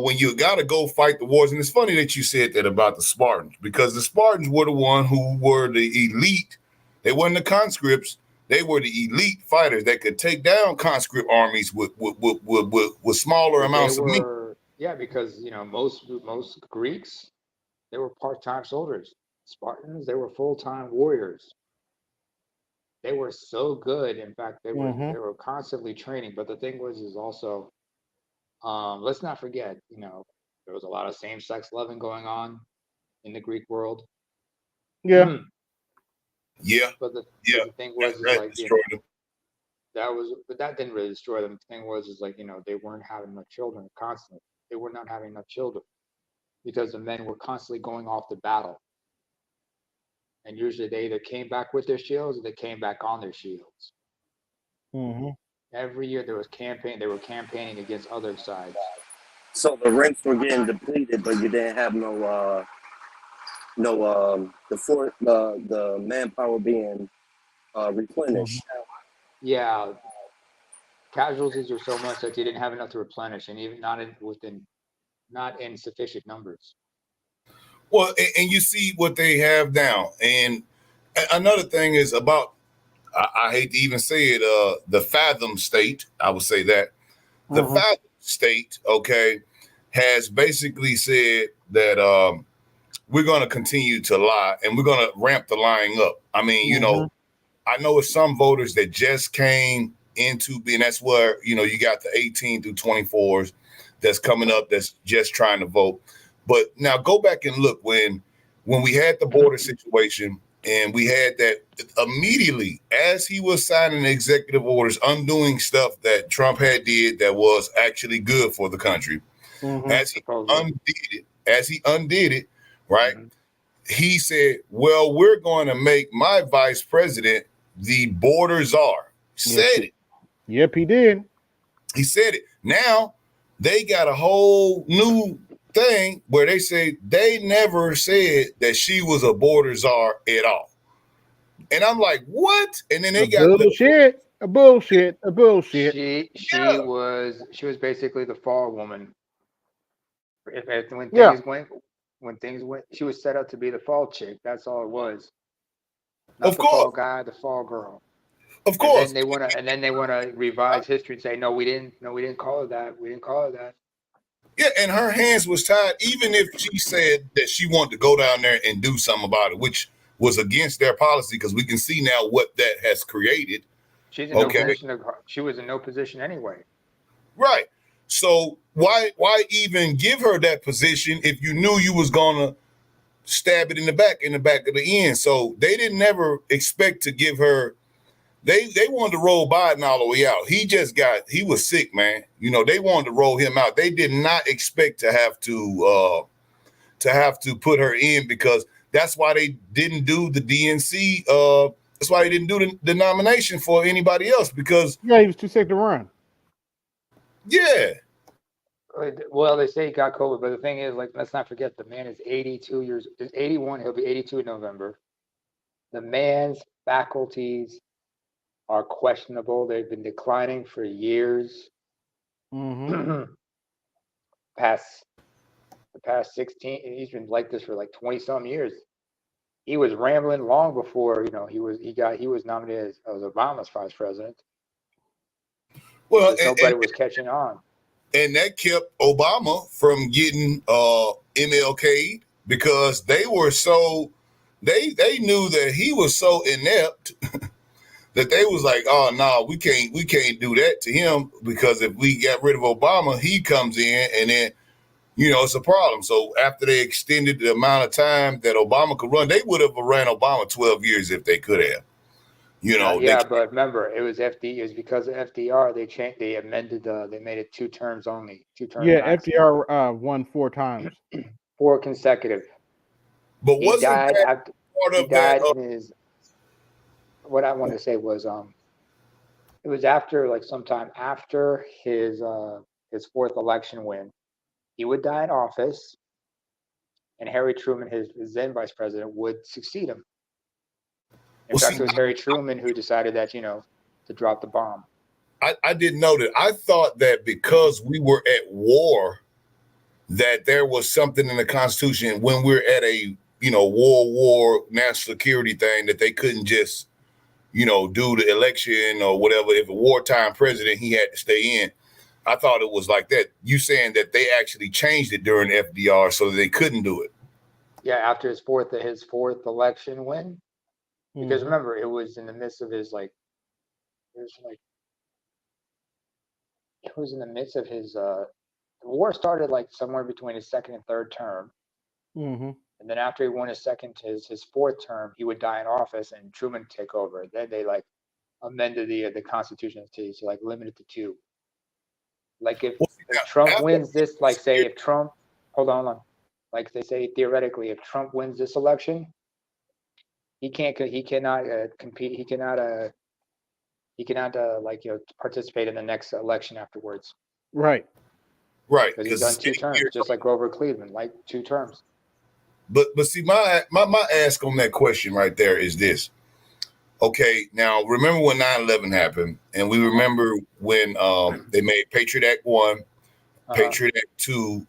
when you got to go fight the wars. And it's funny that you said that about the Spartans, because the Spartans were the one who were the elite. They weren't the conscripts. They were the elite fighters that could take down conscript armies with smaller amounts of men. Yeah, because most Greeks, they were part-time soldiers. Spartans, they were full-time warriors. They were so good. In fact, they were constantly training. But the thing was also, let's not forget, there was a lot of same-sex loving going on in the Greek world. Yeah. Yeah. But the thing was, but that didn't really destroy them. The thing was, they weren't having enough children constantly. They were not having enough children because the men were constantly going off to battle. And usually they either came back with their shields or they came back on their shields. Every year there was they were campaigning against other sides. So the ranks were getting depleted, but you didn't have the manpower being replenished. Yeah, casualties were so much that you didn't have enough to replenish, and even not in sufficient numbers. Well, and you see what they have now. And another thing is about, I hate to even say it, the Fathom state, I would say that. The Fathom state, has basically said that we're going to continue to lie and we're going to ramp the lying up. I mean, I know it's some voters that just came into being, that's where, you got the 18 through 24s that's coming up that's just trying to vote. But now go back and look when we had the border situation and we had that immediately as he was signing the executive orders, undoing stuff that Trump had did that was actually good for the country. As he undid it, right? He said, well, we're going to make my vice president the border czar. Said it. Yep, he did. He said it. Now they got a whole new thing where they say they never said that she was a border czar at all. And I'm like, what? And then they got bullshit. She was basically the fall woman. When things went, she was set up to be the fall chick. That's all it was. Not the fall guy, the fall girl. Of course. And then they wanna revise history and say, no, we didn't call her that. We didn't call her that. Yeah, and her hands was tied, even if she said that she wanted to go down there and do something about it, which was against their policy, because we can see now what that has created. She's in no position she was in no position anyway. Right. So why even give her that position if you knew you was gonna stab it in the back of the end? So they didn't ever expect to give her. They wanted to roll Biden all the way out. He was sick, man. They wanted to roll him out. They did not expect to have to put her in, because that's why they didn't do the DNC. That's why they didn't do the nomination for anybody else, because he was too sick to run. Yeah. Well, they say he got COVID, but the thing is, let's not forget, the man is 81. He'll be 82 in November. The man's faculties are questionable. They've been declining for years. The past 16, he's been like this for 20 some years. He was rambling long before, he was nominated as Obama's vice president. Well, nobody was catching on. And that kept Obama from getting MLK'd, because they were so they knew that he was so inept that they was like, oh no, we can't do that to him, because if we got rid of Obama, he comes in and then, it's a problem. So after they extended the amount of time that Obama could run, they would have ran Obama 12 years if they could have. But remember, it was FD. It was because of FDR. They amended. They made it 2 terms only. 2 terms. Yeah, max. FDR won 4 times. 4 consecutive. But He wasn't died that after. part He of that? died in his. What I want to say was, it was after, like, sometime after his 4th election win, he would die in office, and Harry Truman, his then vice president, would succeed him. In fact, it was Harry Truman who decided that, to drop the bomb. I didn't know that. I thought that because we were at war, that there was something in the Constitution when we're at a, war, national security thing, that they couldn't just, do the election or whatever. If a wartime president, he had to stay in. I thought it was like that. You saying that they actually changed it during FDR so that they couldn't do it? Yeah, after his fourth election win, because remember, it was in the midst of his it was in the midst of his the war started like somewhere between his 2nd and 3rd term, and then after he won his 4th term, he would die in office and Truman would take over. Then they amended the Constitution to limit it to 2. Like if Trump wins this, say if Trump, hold on. Like they say theoretically, if Trump wins this election, he cannot compete. He cannot participate in the next election afterwards. Right. Because he's done 2 terms, just like Grover Cleveland, 2 terms. But see, my ask on that question right there is this. Okay, now remember when 9/11 happened, and we remember when they made Patriot Act 1, Patriot Act 2,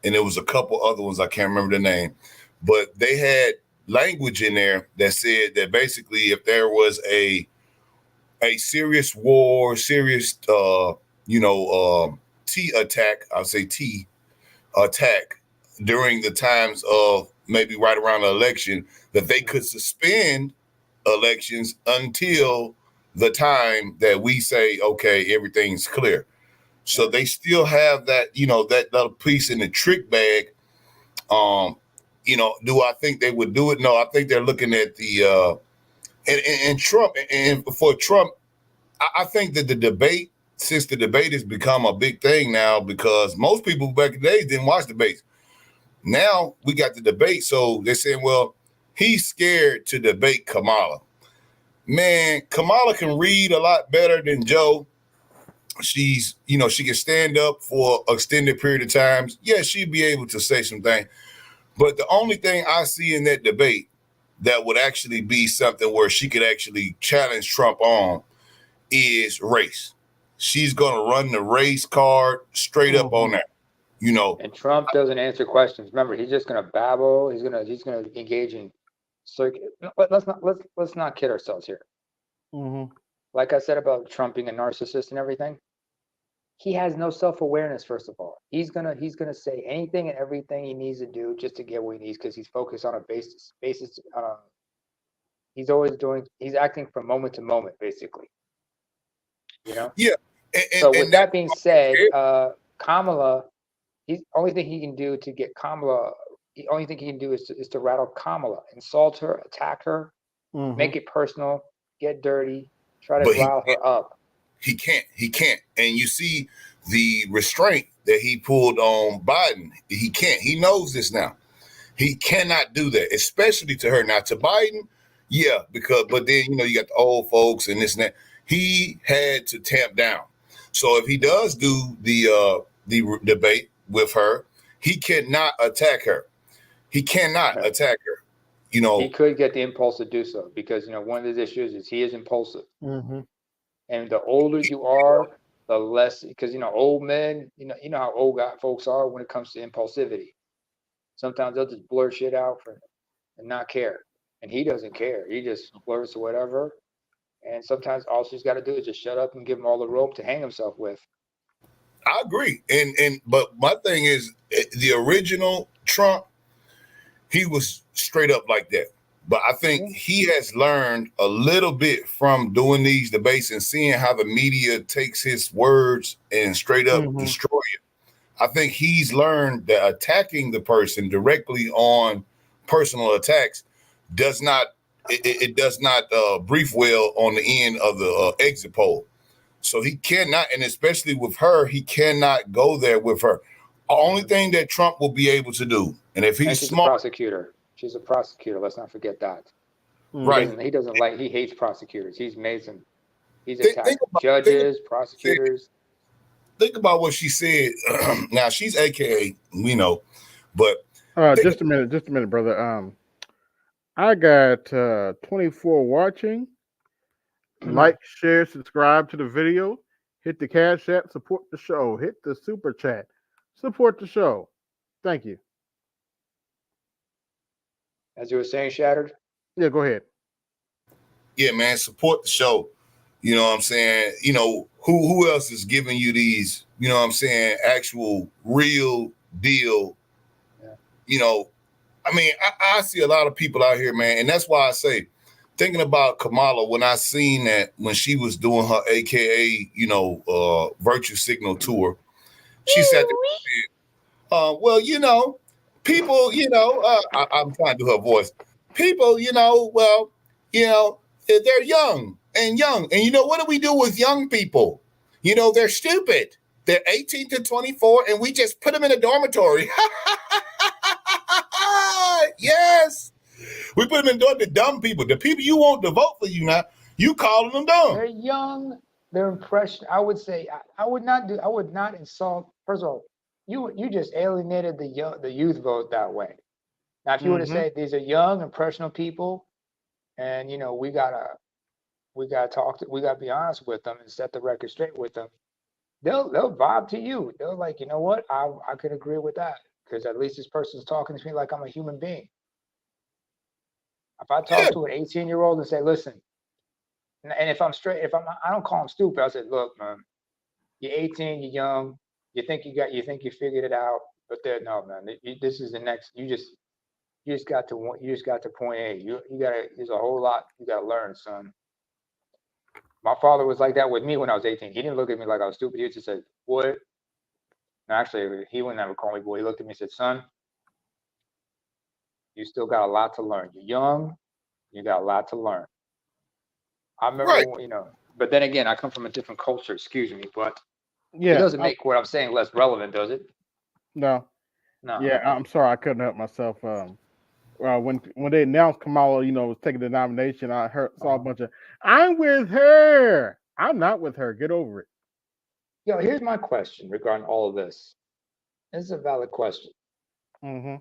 and there was a couple other ones, I can't remember the name, but they had language in there that said that basically if there was a serious war, serious T attack, I'll say T attack during the times of maybe right around the election, that they could suspend elections until the time that we say, okay, everything's clear. So they still have that, that little piece in the trick bag. Do I think they would do it? No, I think they're looking at the and Trump, and for Trump, I think that the debate has become a big thing now, because most people back in the days didn't watch debates. Now we got the debate, so they're saying, well, he's scared to debate Kamala. Man, Kamala can read a lot better than Joe. She's, she can stand up for an extended period of time. Yeah, she'd be able to say some things. But the only thing I see in that debate that would actually be something where she could actually challenge Trump on is race. She's going to run the race card straight up on that, And Trump doesn't answer questions. Remember, he's just going to babble. He's going to engage in circuit. Let's not kid ourselves here. Like I said about Trump being a narcissist and everything, he has no self-awareness. First of all, he's gonna say anything and everything he needs to do just to get what he needs, because he's focused on a basis. He's acting from moment to moment, basically. Yeah. So with that being said, Kamala, the only thing he can do to get Kamala, the only thing he can do is to rattle Kamala, insult her, attack her, make it personal, get dirty, try to rile her up. He can't. And you see the restraint that he pulled on Biden. He can't. He knows this now. He cannot do that, especially to her. Now to Biden, yeah, but then, you got the old folks and this and that. He had to tamp down. So if he does do the debate with her, he cannot attack her. He cannot attack her. He could get the impulse to do so, because one of his issues is he is impulsive. And the older you are, the less, because old men, you know how old folks are when it comes to impulsivity. Sometimes they'll just blur shit out and not care. And he doesn't care. He just blurs whatever. And sometimes all she's got to do is just shut up and give him all the rope to hang himself with. I agree. But my thing is, the original Trump, he was straight up like that. But I think he has learned a little bit from doing these debates and seeing how the media takes his words and straight up destroy it. I think he's learned that attacking the person directly on personal attacks does not brief well on the end of the exit poll. So he cannot, and especially with her, he cannot go there with her. The only thing that Trump will be able to do, and if he's she's smart, a prosecutor. She's a prosecutor. Let's not forget that. Right. He hates prosecutors. He's attacked judges, prosecutors. Think about what she said. Now she's AKA, we know, but just a minute, brother. I got 24 watching. Like, share, subscribe to the video. Hit the Cash App, support the show. Hit the Super Chat, support the show. Thank you. As you were saying, Shattered? Yeah, go ahead. Yeah, man, support the show. You know what I'm saying? You know, who else is giving you these, you know what I'm saying, actual real deal? Yeah. You know, I mean, I see a lot of people out here, man, and that's why I say, thinking about Kamala, when I seen that when she was doing her AKA, virtue signal tour, she said, well, you know, people, I'm trying to do her voice. People, they're young. And you know, what do we do with young people? You know, they're stupid. They're 18 to 24, and we just put them in a dormitory. Yes. We put them in the dumb people. The people you want to vote for you now, you calling them dumb. They're young. They're impressionable. I would say I would not insult. First of all, you just alienated the youth vote that way. Now, if you were to say these are young, impressionable people, and we gotta be honest with them and set the record straight with them, they'll vibe to you. They're like, you know what, I could agree with that, because at least this person's talking to me like I'm a human being. If I talk to an 18-year-old and say, listen, and if I'm straight, I don't call them stupid. I said, look, man, you're 18, you're young, you think you figured it out, but no, man, this is the next. You just got to point A. There's a whole lot you gotta learn, son. My father was like that with me when I was 18. He didn't look at me like I was stupid. He just said, boy. No, actually, he wouldn't ever call me boy. He looked at me and said, son, you still got a lot to learn. You're young, you got a lot to learn. I remember, but then again, I come from a different culture, excuse me, but it doesn't make what I'm saying less relevant, does it? No. No. Yeah, I'm sorry, I couldn't help myself. When they announced Kamala, was taking the nomination, I saw a bunch of, I'm with her. I'm not with her. Get over it. Yo, here's my question regarding all of this. This is a valid question. On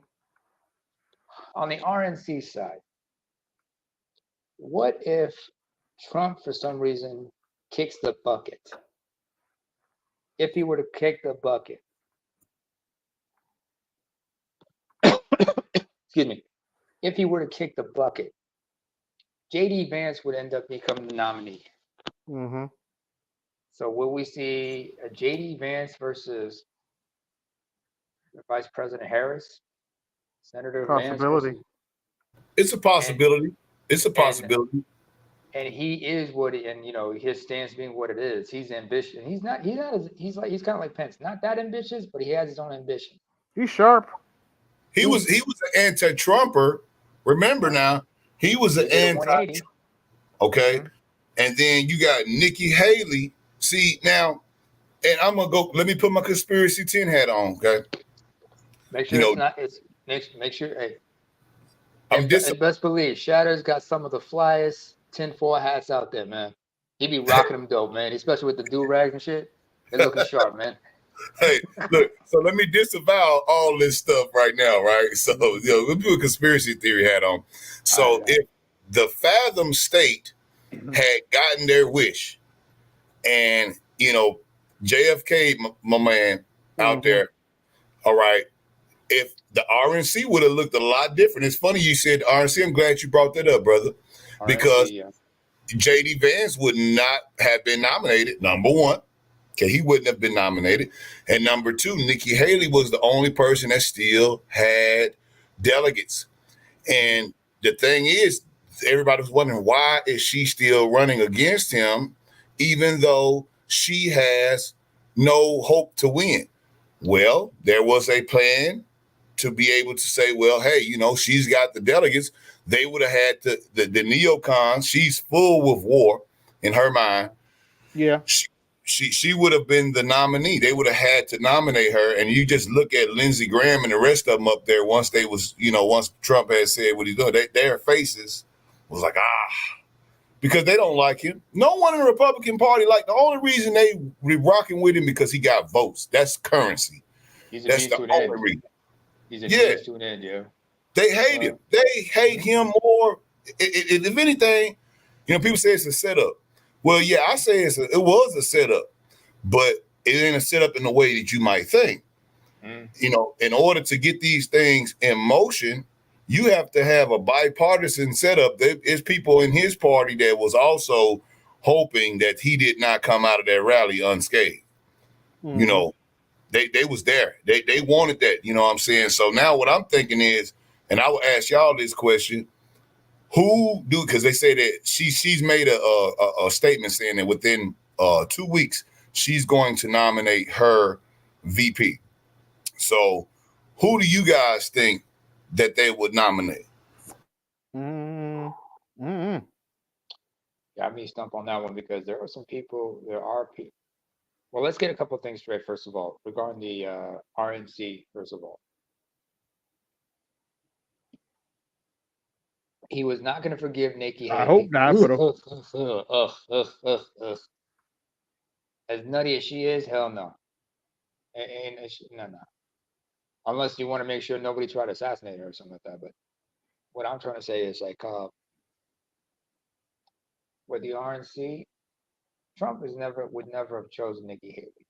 the RNC side, what if Trump, for some reason, kicks the bucket? If he were to kick the bucket, excuse me, if he were to kick the bucket, J.D. Vance would end up becoming the nominee. So will we see a J.D. Vance versus Vice President Harris, Senator Vance? It's a possibility. It's a possibility. And he is his stance being what it is. He's ambitious. He's kind of like Pence, not that ambitious, but he has his own ambition. He's sharp. He was an anti-Trumper. Remember now, he was an anti. Okay, and then you got Nikki Haley. See now, and I'm gonna go. Let me put my conspiracy 10 hat on. Okay. Make sure Make sure. Hey, best believe Shatter's got some of the flyest tinfoil hats out there, man. He be rocking them dope, man. Especially with the do-rags and shit. They're looking sharp, man. Hey, look, so let me disavow all this stuff right now, right? So, we'll do a conspiracy theory hat on. So, if the Fathom State had gotten their wish, and, JFK, my man, out there, all right, if the RNC would have looked a lot different. It's funny you said RNC. I'm glad you brought that up, brother, because J.D. Vance would not have been nominated, number one. Okay, he wouldn't have been nominated. And number two, Nikki Haley was the only person that still had delegates. And the thing is, everybody was wondering, why is she still running against him, even though she has no hope to win? Well, there was a plan to be able to say, well, hey, she's got the delegates. They would have had the neocons. She's full with war in her mind. Yeah. She would have been the nominee. They would have had to nominate her. And you just look at Lindsey Graham and the rest of them up there. Once once Trump had said what he's doing, their faces was like, because they don't like him. No one in the Republican Party the only reason they be rocking with him because he got votes. That's currency. That's the only reason. He's a means to an end, yeah. They hate him. They hate him more. If anything, people say it's a setup. Well, yeah, I say it was a setup, but it ain't a setup in the way that you might think. In order to get these things in motion, you have to have a bipartisan setup. There's people in his party that was also hoping that he did not come out of that rally unscathed. They was there. They wanted that. You know what I'm saying? So now what I'm thinking is, and I will ask y'all this question: because they say that she's made a statement saying that within 2 weeks she's going to nominate her VP. So who do you guys think that they would nominate? Got me stumped on that one because there are people. Well, let's get a couple of things straight. First of all, regarding the RNC, first of all, he was not going to forgive Nikki Haley. I hope not. As nutty as she is, hell no. No. Unless you want to make sure nobody tried to assassinate her or something like that. But what I'm trying to say is with the RNC, Trump would never have chosen Nikki Haley.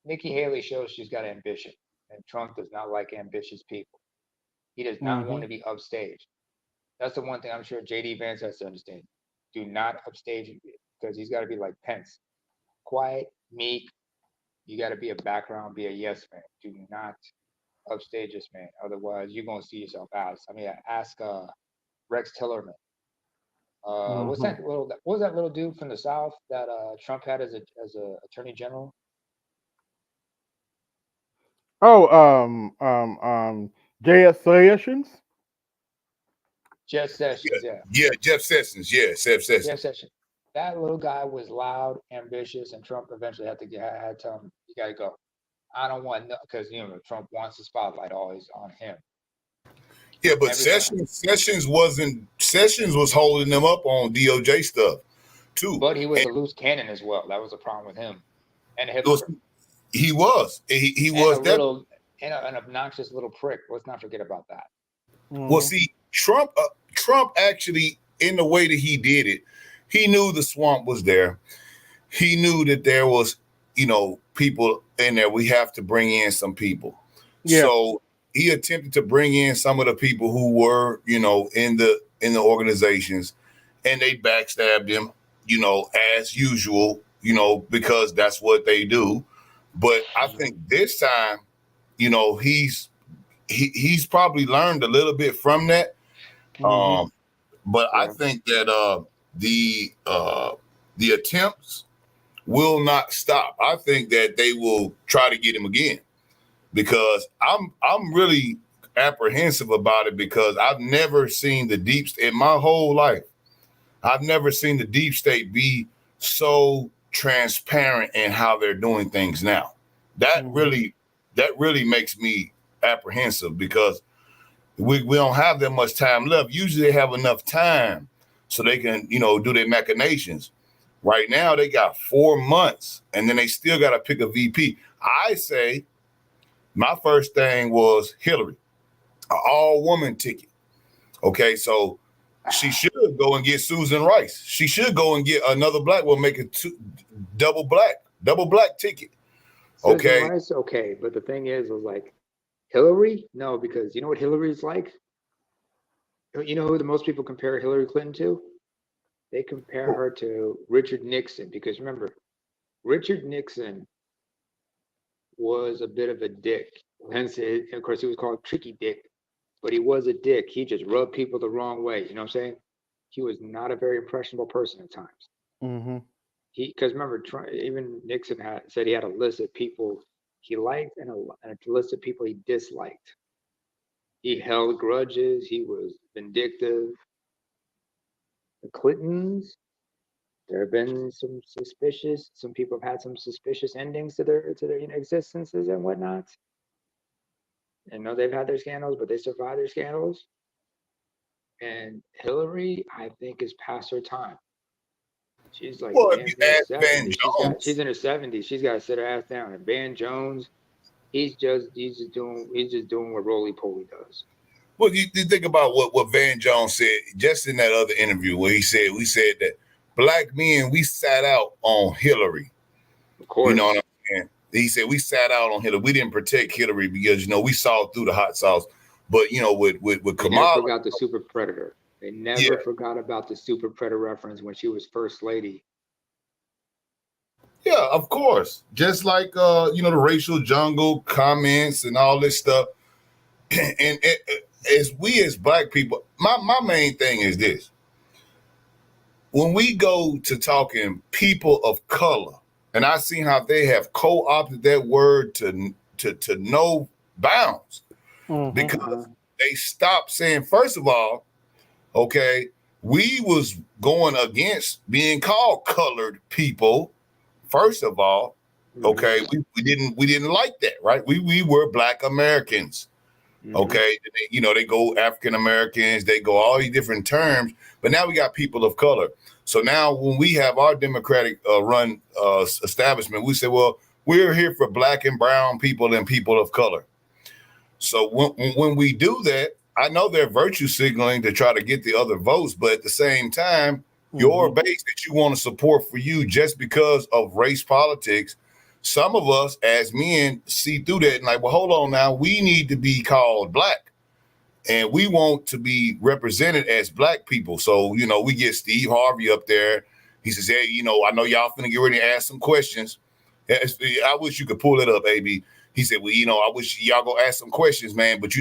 Nikki Haley shows she's got ambition, and Trump does not like ambitious people. He does not want to be upstaged. That's the one thing I'm sure J.D. Vance has to understand. Do not upstage, because he's got to be like Pence. Quiet, meek. You got to be a background, be a yes man. Do not upstage this man. Otherwise, you're going to see yourself out. Ask Rex Tillerson. What was that little dude from the South that Trump had as a attorney general? J.S. Sessions. Jeff Sessions, yeah. Yeah, Jeff Sessions. Yeah, Jeff Sessions. Jeff Sessions. That little guy was loud, ambitious, and Trump eventually had to tell him, you got to go. I don't want because Trump wants the spotlight always on him. Yeah, but Sessions was holding them up on DOJ stuff too. But he was a loose cannon as well. That was a problem with him. And hypocrite. He was an obnoxious little prick. Let's not forget about that. Well, see, Trump actually, in the way that he did it, he knew the swamp was there. He knew that there was, people in there. We have to bring in some people. Yeah. So he attempted to bring in some of the people who were, in the organizations, and they backstabbed him, as usual, because that's what they do. But I think this time, he's probably learned a little bit from that. But I think that the attempts will not stop. I think that they will try to get him again, because I'm really apprehensive about it, because I've never seen the deep state in my whole life. I've never seen the deep state be so transparent in how they're doing things now. That really makes me apprehensive, because we don't have that much time left. Usually they have enough time so they can, do their machinations. Right now they got 4 months, and then they still got to pick a VP. I say my first thing was Hillary, an all-woman ticket. Okay, so she should go and get Susan Rice. She should go and get another black woman, make it double black ticket. Okay. Susan Rice, okay, but the thing is like Hillary? No, because you know what Hillary's like? You know who the most people compare Hillary Clinton to? They compare her to Richard Nixon, because remember, Richard Nixon was a bit of a dick. Hence, of course, he was called Tricky Dick. but he was a dick. He just rubbed people the wrong way. You know what I'm saying? He was not a very impressionable person at times. Mm-hmm. Because remember, even Nixon said he had a list of people he liked and a list of people he disliked. He held grudges. He was vindictive. The Clintons, there have been some people have had some suspicious endings to their existences and whatnot. And they've had their scandals, but they survived their scandals. And Hillary, I think, is past her time. She's like, well, if you ask Van 70s. Jones, She's in her 70s. She's got to sit her ass down. And Van Jones, he's just doing what roly poly does. well, you think about what Van Jones said just in that other interview where we said that black men, we sat out on Hillary. Of course. You know what I'm saying? He said we sat out on Hillary. We didn't protect Hillary because we saw through the hot sauce. But with Kamala, never forgot the super predator. They never forgot about the super predator reference when she was first lady. Yeah, of course. Just like the racial jungle comments and all this stuff. And as we as black people, my main thing is this. When we go to talking people of color, and I see how they have co-opted that word to no bounds, because they stopped saying, first of all, okay, we was going against being called colored people. First of all, okay, we didn't like that, right? We were Black Americans. Okay, they go African Americans, they go all these different terms, but now we got people of color. So now when we have our Democratic run establishment, we say, well, we're here for Black and brown people and people of color. So when we do that, I know they're virtue signaling to try to get the other votes, but at the same time, your base that you want to support for you just because of race politics, some of us as men see through that and like, well, hold on now, we need to be called Black and we want to be represented as Black people. So, we get Steve Harvey up there. He says, hey, I know y'all finna get ready to ask some questions. I wish you could pull it up, AB. He said, well, I wish y'all go ask some questions, man. But,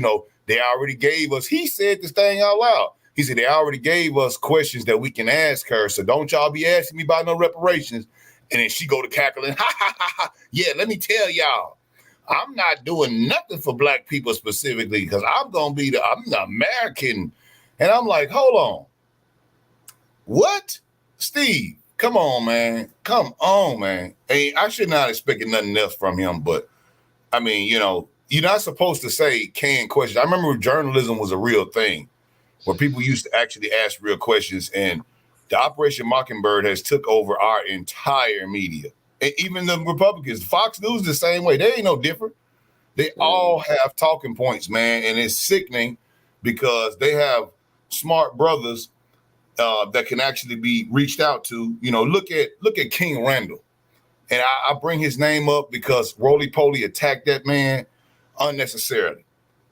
they already gave us, he said this thing out loud. He said, they already gave us questions that we can ask her. So don't y'all be asking me about no reparations. And then she go to cackling, ha, ha, ha, ha. Yeah, let me tell y'all, I'm not doing nothing for Black people specifically because I'm the American. And I'm like, hold on. What? Steve, come on, man. Come on, man. Hey, I should not expect nothing else from him. But, I mean, you're not supposed to say canned questions. I remember journalism was a real thing where people used to actually ask real questions. And the Operation Mockingbird has took over our entire media. And even the Republicans, Fox News the same way. They ain't no different. They all have talking points, man. And it's sickening because they have smart brothers that can actually be reached out to. Look at King Randall. And I bring his name up because Roly Poly attacked that man unnecessarily.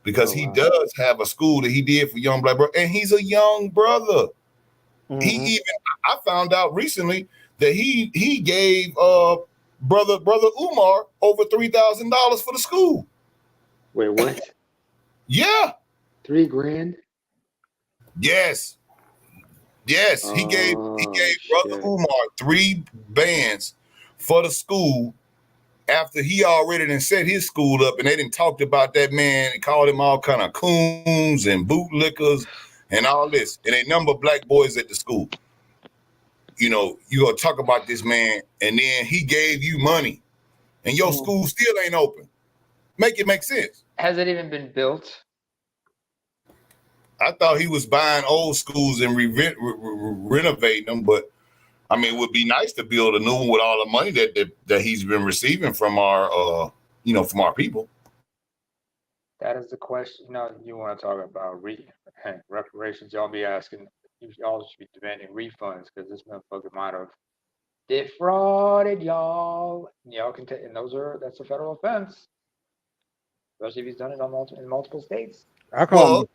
Because he does have a school that he did for young Black brothers. And he's a young brother. I found out recently that he gave brother Umar over $3,000 for the school. Wait, what? Yeah. $3,000? Yes. He gave brother Umar 3 bands for the school after he already done set his school up, and they didn't talked about that man and called him all kind of coons and bootlickers and all this. And a number of Black boys at the school. You gonna talk about this man, and then he gave you money, and your school still ain't open. Make it make sense. Has it even been built? I thought he was buying old schools and renovating them, but I mean, it would be nice to build a new one with all the money that he's been receiving from our, from our people. That is the question. You want to talk about reparations? Y'all be asking. Y'all should be demanding refunds because this motherfucker might have defrauded y'all. Y'all can take, and that's a federal offense, especially if he's done it in multiple states. I call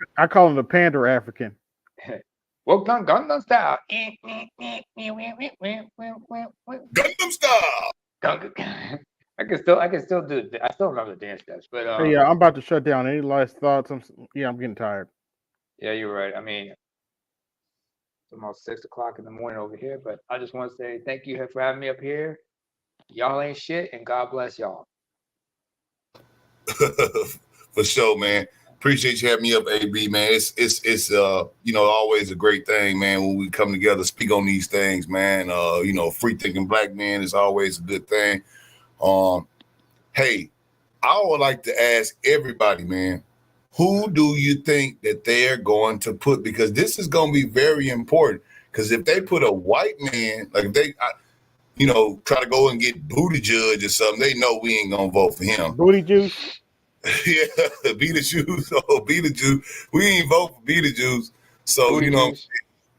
him the Pander African. Well, Gangnam Style. Gangnam Style. I can still do. I still remember the dance steps, but Hey, yeah, I'm about to shut down. Any last thoughts? I'm getting tired. yeah, you're right. I mean, it's almost 6 o'clock in the morning over here, but I just want to say thank you for having me up here. Y'all ain't shit, and God bless y'all. For sure, man. Appreciate you having me up, AB, man. It's always a great thing, man, when we come together, speak on these things, man. Free thinking black men is always a good thing. Hey, I would like to ask everybody, man, who do you think that they're going to put? Because this is going to be very important. Because if they put a white man, like if they, try to go and get Buttigieg or something, they know we ain't going to vote for him. Booty juice? Yeah, Beetlejuice. Oh, Beetlejuice. We ain't vote for Beetlejuice. So, Booty juice.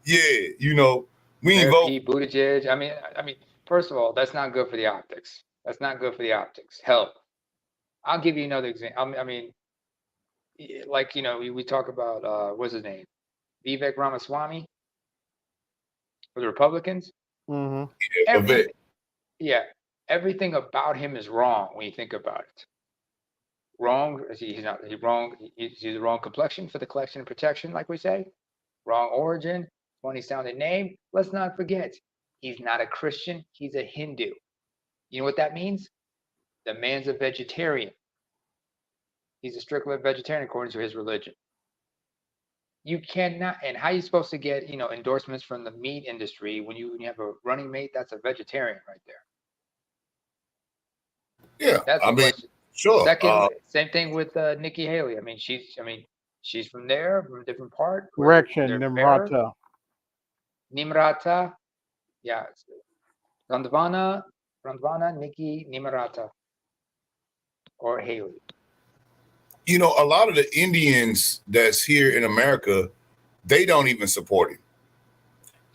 we ain't Mayor vote. Pete Buttigieg. I mean, first of all, that's not good for the optics. That's not good for the optics. Hell, I'll give you another example. I mean, like, we talk about, what's his name? Vivek Ramaswamy for the Republicans. Mm-hmm. Everything about him is wrong when you think about it. Wrong. He's wrong. He's the wrong complexion for the collection and protection, like we say. Wrong origin. Funny sounding name. Let's not forget, he's not a Christian. He's a Hindu. You know what that means? The man's a vegetarian. He's a strictly vegetarian according to his religion. You cannot, and how are you supposed to get, endorsements from the meat industry when you have a running mate that's a vegetarian right there? Yeah, That's sure. Second, same thing with Nikki Haley. I mean, she's from there, from a different part. Correction, Nimrata. Nimrata. Yeah. Randvana, Nikki Nimrata. Or Haley. A lot of the Indians that's here in America, they don't even support him.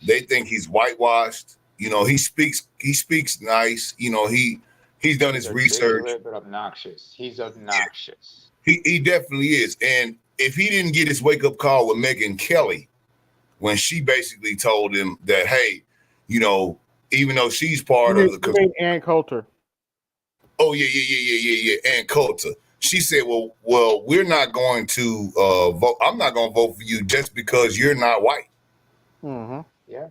They think he's whitewashed. He speaks nice. He's done his research. He's a little bit obnoxious. He's obnoxious. He definitely is. And if he didn't get his wake-up call with Megyn Kelly, when she basically told him that, hey, even though she's part of the Ann Coulter. Oh, yeah. Ann Coulter. She said, well, we're not going to vote. I'm not going to vote for you just because you're not white. Mm-hmm. Yeah.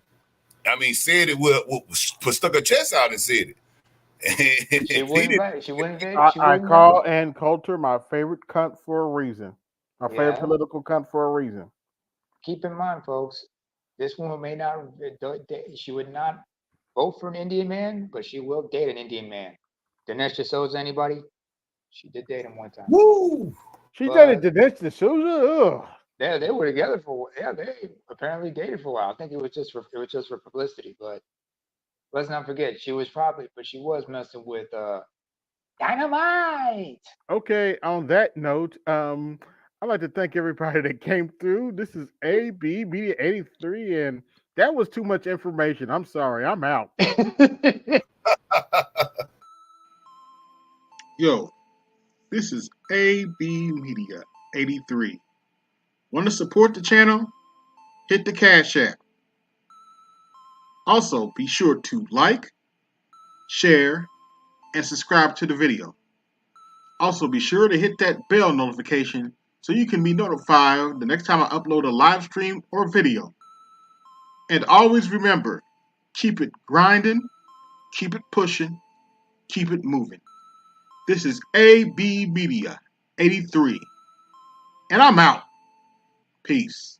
I mean, said it stuck her chest out and said it. She wouldn't. I call Ann Coulter my favorite cunt for a reason. My favorite Yeah. political cunt for a reason. Keep in mind, folks, this woman may not, she would not vote for an Indian man, but she will date an Indian man. Dinesh D'Souza, anybody? She did date him one time. Woo! She dated Dinesh D'Souza. Ugh. Yeah, they were together they apparently dated for a while. I think it was just for publicity, but let's not forget she was messing with Dynamite. Okay, on that note, I'd like to thank everybody that came through. This is AB Media 83, and that was too much information. I'm sorry, I'm out. Yo, this is AB Media 83. Want to support the channel? Hit the Cash App. Also, be sure to like, share, and subscribe to the video. Also, be sure to hit that bell notification so you can be notified the next time I upload a live stream or video. And always remember, keep it grinding, keep it pushing, keep it moving. This is AB Media 83. And I'm out. Peace.